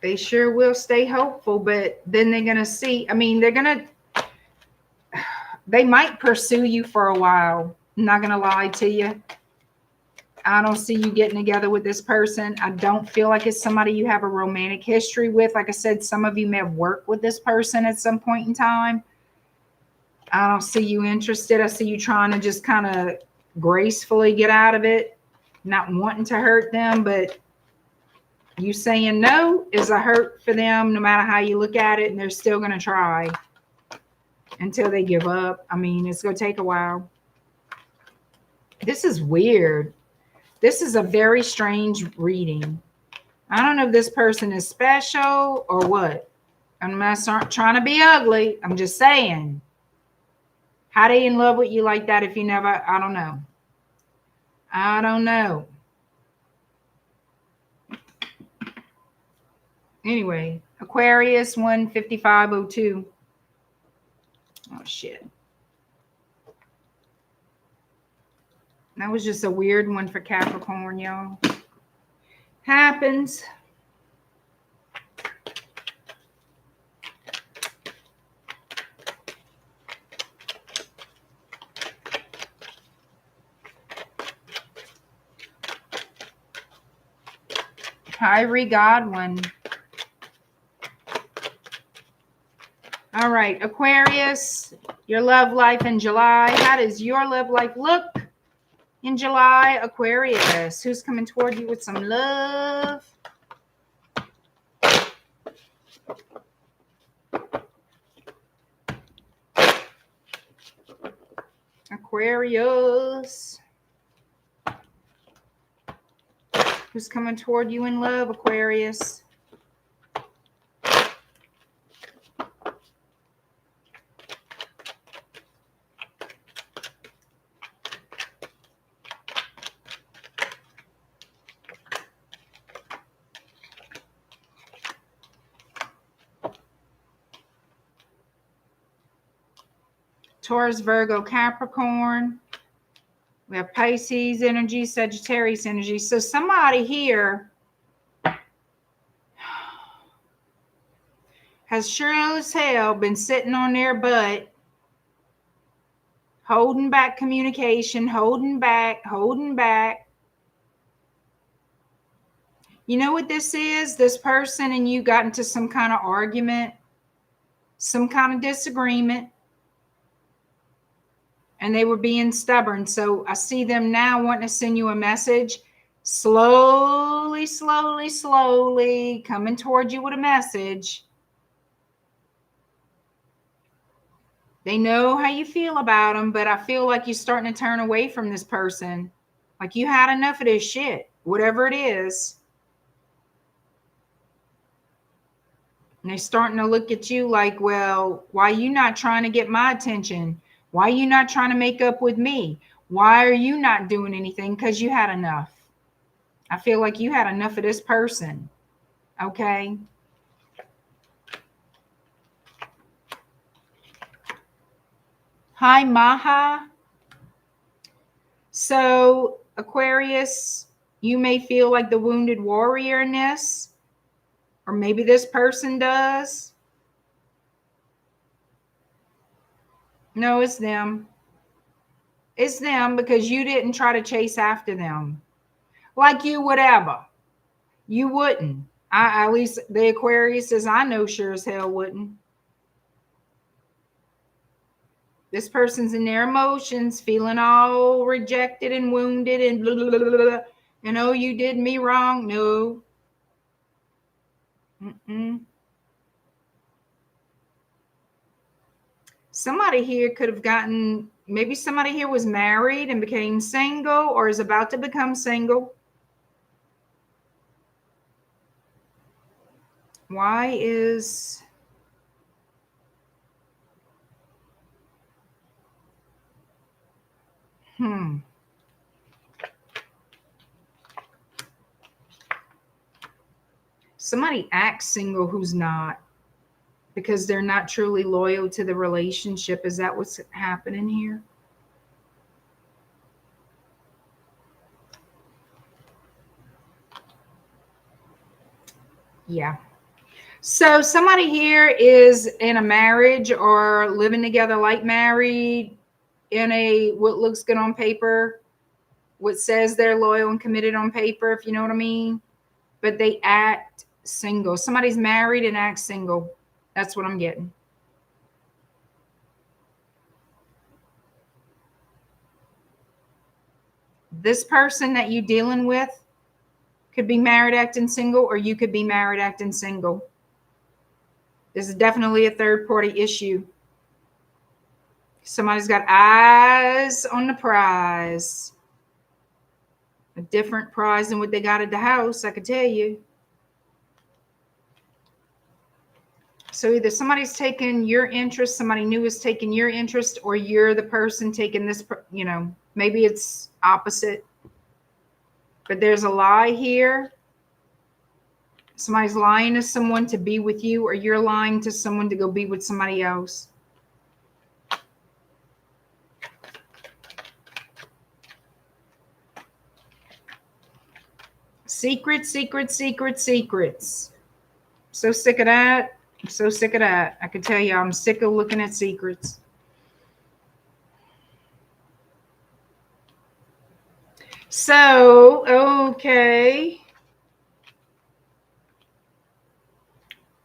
They sure will stay hopeful, but then they're going to see, I mean, they might pursue you for a while. I'm not going to lie to you. I don't see you getting together with this person. I don't feel like it's somebody you have a romantic history with. Like I said, some of you may have worked with this person at some point in time. I don't see you interested. I see you trying to just kind of gracefully get out of it, not wanting to hurt them, but you saying no is a hurt for them no matter how you look at it, and they're still going to try until they give up. I mean, it's going to take a while. This is weird. This is a very strange reading. I don't know if this person is special or what. I'm not trying to be ugly. I'm just saying. How they in love with you like that if you never, I don't know. I don't know. Anyway, Aquarius 15502. Oh, shit. That was just a weird one for Capricorn, y'all. Happens. Kyrie Godwin. All right, Aquarius, your love life in July. How does your love life look in July, Aquarius? Who's coming toward you with some love? Aquarius. Who's coming toward you in love, Aquarius? Taurus, Virgo, Capricorn. We have Pisces energy, Sagittarius energy. So somebody here has sure as hell been sitting on their butt, holding back communication, holding back. You know what this is? This person and you got into some kind of argument, some kind of disagreement, and they were being stubborn. So I see them now wanting to send you a message, slowly coming toward you with a message. They know how you feel about them, but I feel like you're starting to turn away from this person. Like you had enough of this shit, whatever it is. And they're starting to look at you like, well, why are you not trying to get my attention? Why are you not trying to make up with me? Why are you not doing anything? Because you had enough. I feel like you had enough of this person. Okay. Hi, Maha. So, Aquarius, you may feel like the wounded warrior in this, or maybe this person does. No, it's them. It's them because you didn't try to chase after them. Like you would ever. You wouldn't. At least the Aquarius says I know sure as hell wouldn't. This person's in their emotions, feeling all rejected and wounded and blah, blah, blah, blah, blah. And oh, you did me wrong. No. Somebody here could have gotten, maybe somebody here was married and became single or is about to become single. Why is... Somebody acts single who's not, because they're not truly loyal to the relationship. Is that what's happening here? Yeah. So somebody here is in a marriage or living together like married in a, what looks good on paper, what says they're loyal and committed on paper, if you know what I mean, but they act single. Somebody's married and acts single. That's what I'm getting. This person that you're dealing with could be married acting single, or you could be married acting single. This is definitely a third party issue. Somebody's got eyes on the prize. A different prize than what they got at the house, I could tell you. So either somebody's taking your interest, somebody new is taking your interest, or you're the person taking this, you know, maybe it's opposite. But there's a lie here. Somebody's lying to someone to be with you, or you're lying to someone to go be with somebody else. Secrets. So sick of that. I'm so sick of that. I can tell you, I'm sick of looking at secrets. So, okay.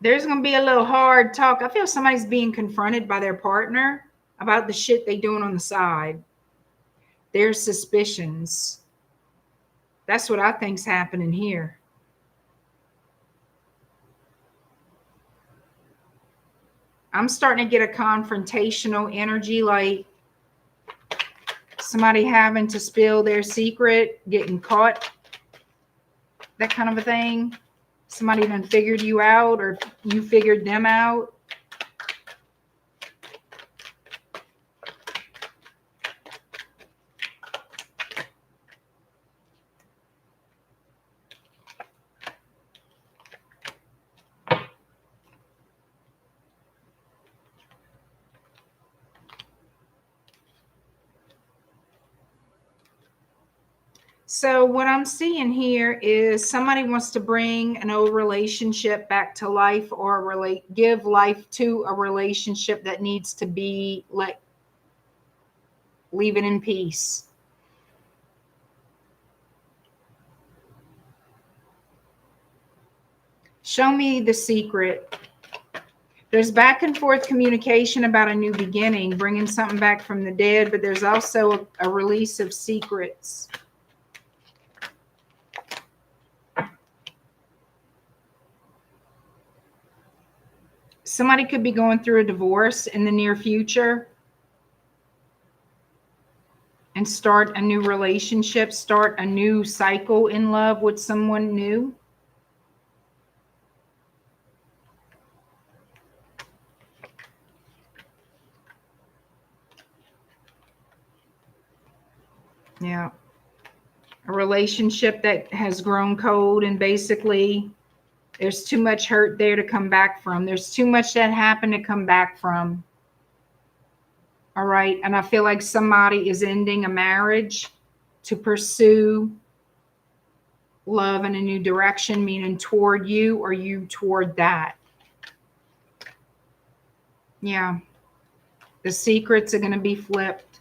There's going to be a little hard talk. I feel somebody's being confronted by their partner about the shit they doing on the side. There's suspicions. That's what I think's happening here. I'm starting to get a confrontational energy, like somebody having to spill their secret, getting caught, that kind of a thing. Somebody done figured you out, or you figured them out. So what I'm seeing here is somebody wants to bring an old relationship back to life, or give life to a relationship that needs to be leave it in peace. Show me the secret. There's back and forth communication about a new beginning, bringing something back from the dead, but there's also a release of secrets. Somebody could be going through a divorce in the near future and start a new relationship, start a new cycle in love with someone new. Yeah. A relationship that has grown cold, and basically there's too much hurt there to come back from. There's too much that happened to come back from. All right. And I feel like somebody is ending a marriage to pursue love in a new direction, meaning toward you or you toward that. Yeah. The secrets are going to be flipped.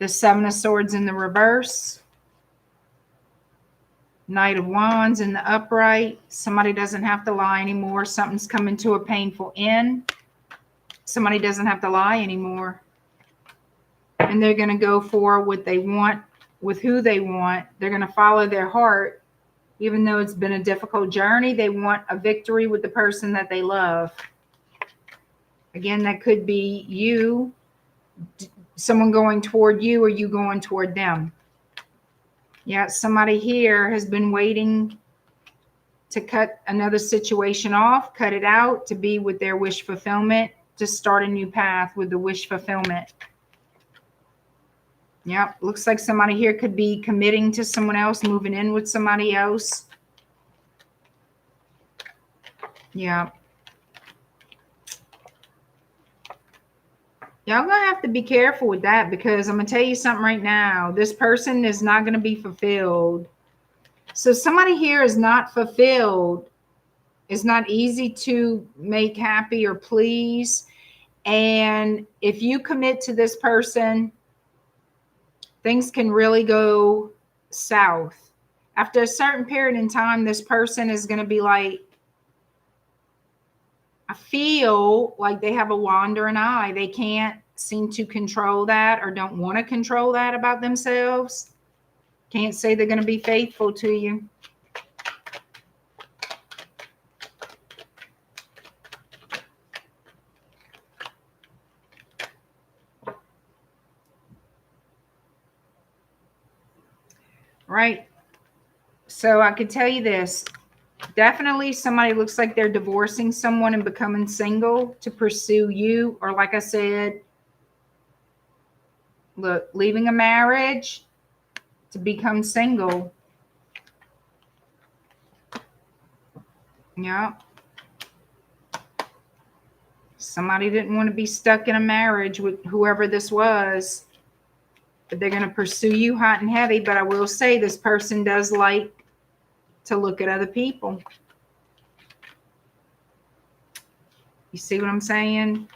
The Seven of Swords in the reverse. Knight of Wands in the upright. Somebody doesn't have to lie anymore. Something's coming to a painful end. Somebody doesn't have to lie anymore. And they're going to go for what they want with who they want. They're going to follow their heart. Even though it's been a difficult journey, they want a victory with the person that they love. Again, that could be you, someone going toward you, or you going toward them. Yeah, somebody here has been waiting to cut another situation off, cut it out, to be with their wish fulfillment, to start a new path with the wish fulfillment. Yep, looks like somebody here could be committing to someone else, moving in with somebody else. Yeah. Y'all gonna have to be careful with that, because I'm gonna tell you something right now. This person is not gonna be fulfilled. So somebody here is not fulfilled. It's not easy to make happy or please. And if you commit to this person, things can really go south. After a certain period in time, this person is going to be like, I feel like they have a wandering eye. They can't seem to control that, or don't want to control that about themselves. Can't say they're going to be faithful to you. Right. So I could tell you this. Definitely somebody looks like they're divorcing someone and becoming single to pursue you. Or like I said, look, leaving a marriage to become single. Yeah. Somebody didn't want to be stuck in a marriage with whoever this was. But they're going to pursue you hot and heavy. But I will say, this person does like to look at other people. You see what I'm saying?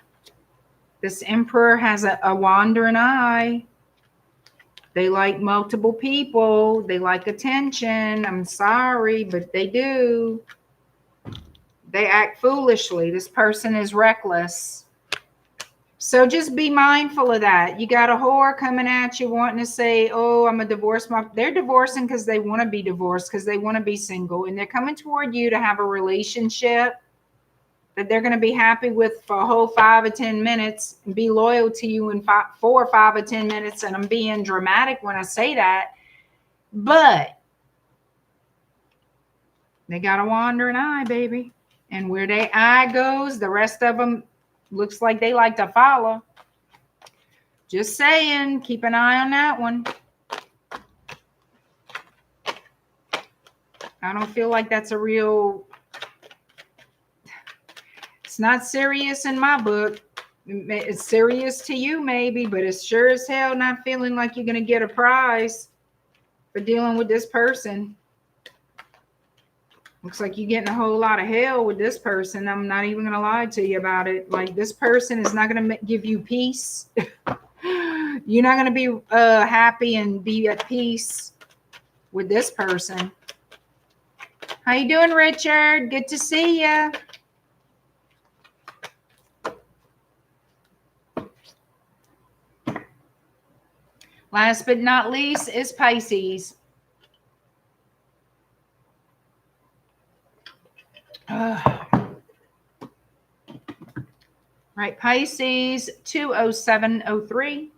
This Emperor has a wandering eye. They like multiple people. They like attention. I'm sorry, but they do. They act foolishly. This person is reckless. So just be mindful of that. You got a whore coming at you wanting to say, oh, I'm a divorce mom. They're divorcing because they want to be divorced, because they want to be single. And they're coming toward you to have a relationship that they're going to be happy with for a whole 5 or 10 minutes and be loyal to you in 4 or 5 or 10 minutes. And I'm being dramatic when I say that. But they got a wandering eye, baby. And where their eye goes, the rest of them looks like they like to follow. Just saying, keep an eye on that one. I don't feel like that's a real... It's not serious in my book. It's serious to you maybe, but it's sure as hell not feeling like you're going to get a prize for dealing with this person. Looks like you're getting a whole lot of hell with this person. I'm not even going to lie to you about it. Like, this person is not going to give you peace. You're not going to be happy and be at peace with this person. How you doing, Richard? Good to see you. Last but not least is Pisces. Right, Pisces 20703.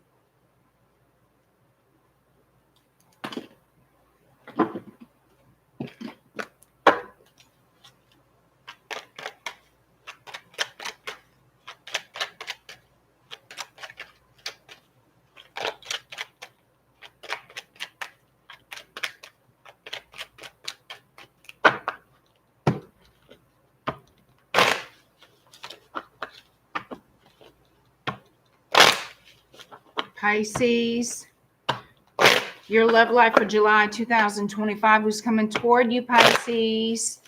Pisces, your love life for July 2025 was coming toward you, Pisces.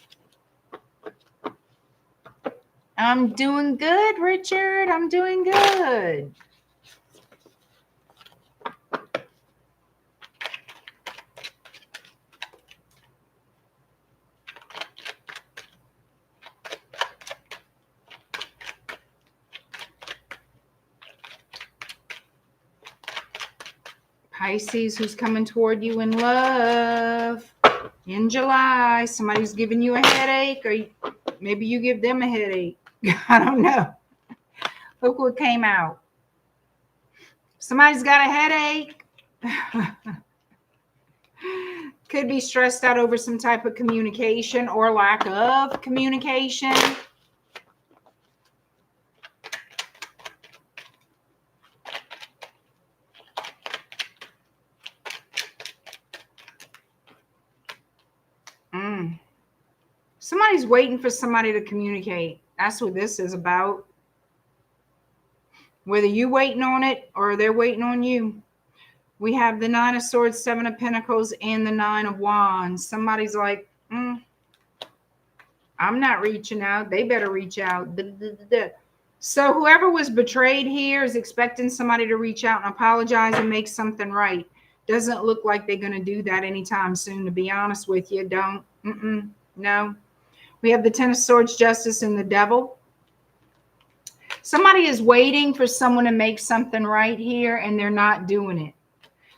I'm doing good, Richard. I'm doing good. Pisces, who's coming toward you in love in July. Somebody's giving you a headache, or maybe you give them a headache. I don't know. Look what came out. Somebody's got a headache. Could be stressed out over some type of communication or lack of communication. Somebody's waiting for somebody to communicate. That's what this is about. Whether you're waiting on it or they're waiting on you. We have the 9 of Swords, 7 of Pentacles, and the 9 of Wands. Somebody's like, I'm not reaching out. They better reach out. So whoever was betrayed here is expecting somebody to reach out and apologize and make something right. Doesn't look like they're going to do that anytime soon, to be honest with you. Don't. No. We have the 10 of Swords, Justice, and the Devil. Somebody is waiting for someone to make something right here, and they're not doing it.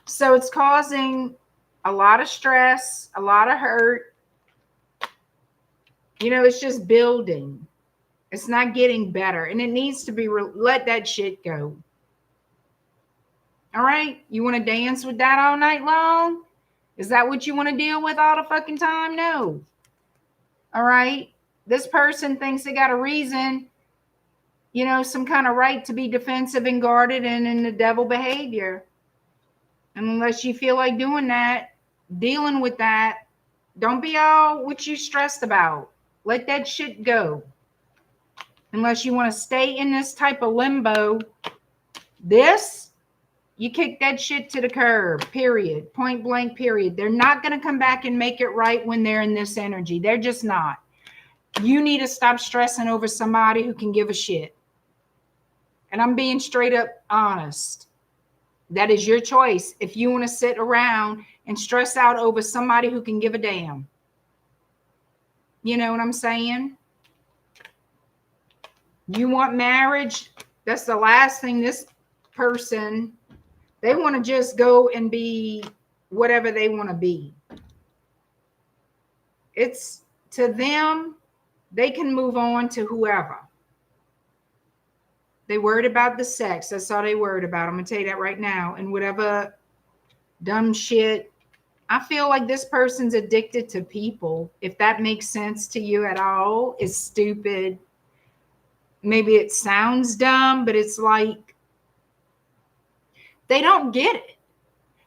So it's causing a lot of stress, a lot of hurt. You know, it's just building. It's not getting better, and it needs to be, let that shit go. All right? You want to dance with that all night long? Is that what you want to deal with all the fucking time? No. All right. This person thinks they got a reason, you know, some kind of right to be defensive and guarded and in the devil behavior. And unless you feel like doing that, dealing with that, don't be all what you stressed about. Let that shit go. Unless you want to stay in this type of limbo, you kick that shit to the curb, period. Point blank, period. They're not going to come back and make it right when they're in this energy. They're just not. You need to stop stressing over somebody who can give a shit. And I'm being straight up honest. That is your choice if you want to sit around and stress out over somebody who can give a damn. You know what I'm saying? You want marriage? That's the last thing this person, they want to just go and be whatever they want to be. It's to them, they can move on to whoever. They worried about the sex. That's all they worried about. I'm going to tell you that right now. And whatever dumb shit. I feel like this person's addicted to people. If that makes sense to you at all, it's stupid. Maybe it sounds dumb, but it's like they don't get it.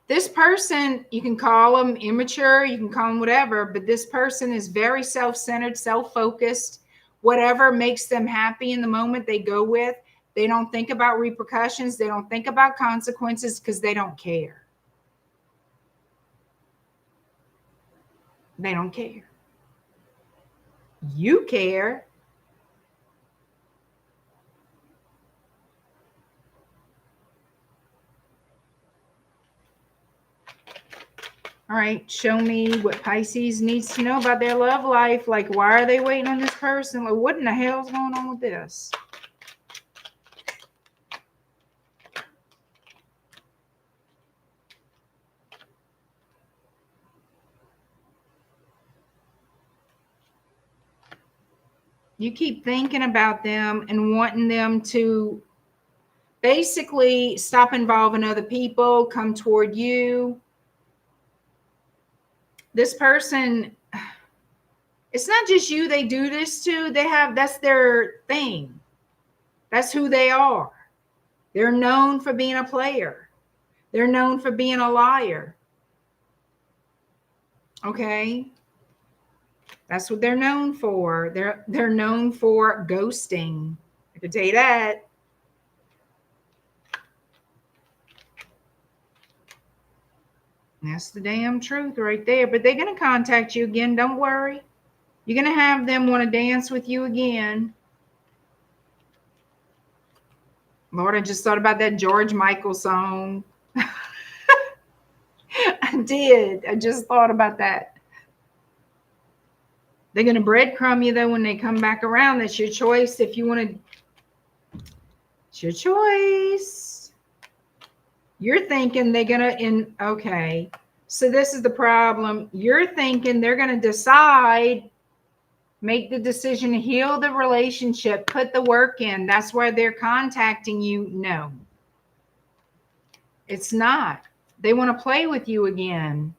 This person, you can call them immature, you can call them whatever, but this person is very self-centered, self-focused. Whatever makes them happy in the moment, they go with. They don't think about repercussions. They don't think about consequences because they don't care. They don't care. You care. All right, show me what Pisces needs to know about their love life. Like, why are they waiting on this person? Like, what in the hell is going on with this? You keep thinking about them and wanting them to basically stop involving other people, come toward you. This person, it's not just you they do this to. That's their thing. That's who they are. They're known for being a player. They're known for being a liar. Okay? That's what they're known for. They're known for ghosting. I can tell you that. That's the damn truth right there. But they're going to contact you again. Don't worry. You're going to have them want to dance with you again. Lord, I just thought about that George Michael song. I did. I just thought about that. They're going to breadcrumb you, though, when they come back around. That's your choice. If you want to, it's your choice. You're thinking they're going to, okay. So this is the problem. You're thinking they're going to decide, make the decision to heal the relationship, put the work in. That's why they're contacting you. No, it's not. They want to play with you again.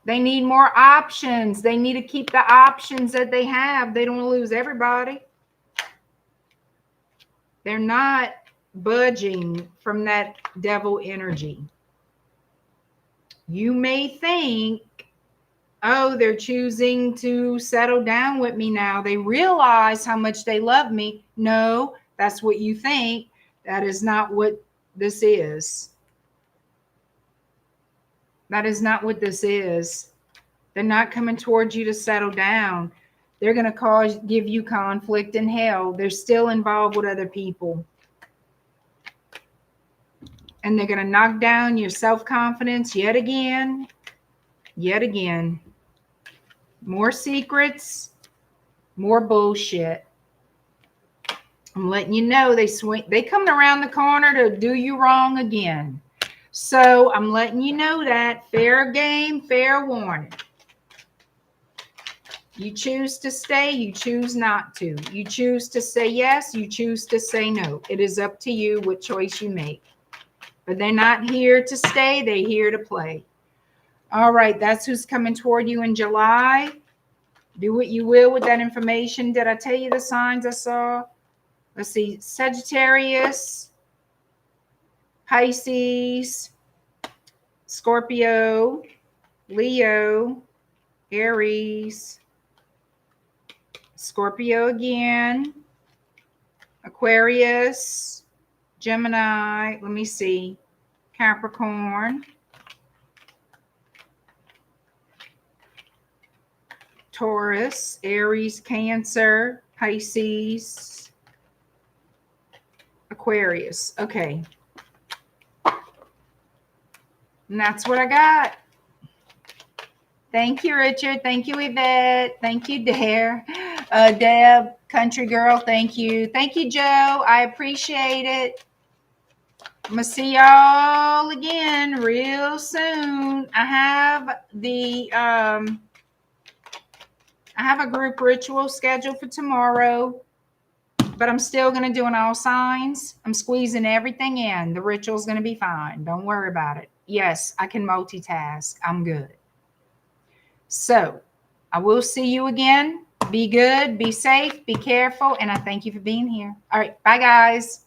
They need more options. They need to keep the options that they have. They don't want to lose everybody. They're not budging from that devil energy. You may think, oh, they're choosing to settle down with me now. They realize how much they love me. No, that's what you think. That is not what this is. That is not what this is. They're not coming towards you to settle down. They're going to give you conflict and hell. They're still involved with other people. And they're going to knock down your self-confidence yet again. Yet again. More secrets, more bullshit. I'm letting you know they come around the corner to do you wrong again. So I'm letting you know that. Fair game, fair warning. You choose to stay, you choose not to. You choose to say yes, you choose to say no. It is up to you what choice you make. But they're not here to stay, they're here to play. All right, that's who's coming toward you in July. Do what you will with that information. Did I tell you the signs I saw? Let's see. Sagittarius, Pisces, Scorpio, Leo, Aries, Scorpio again, Aquarius, Gemini, let me see, Capricorn, Taurus, Aries, Cancer, Pisces, Aquarius. Okay. And that's what I got. Thank you, Richard. Thank you, Yvette. Thank you, Deb. Country girl, thank you. Thank you, Joe. I appreciate it. I'm going to see y'all again real soon. I have a group ritual scheduled for tomorrow, but I'm still going to do an all signs. I'm squeezing everything in. The ritual's going to be fine. Don't worry about it. Yes, I can multitask. I'm good. So I will see you again. Be good, be safe, be careful, and I thank you for being here. All right, bye, guys.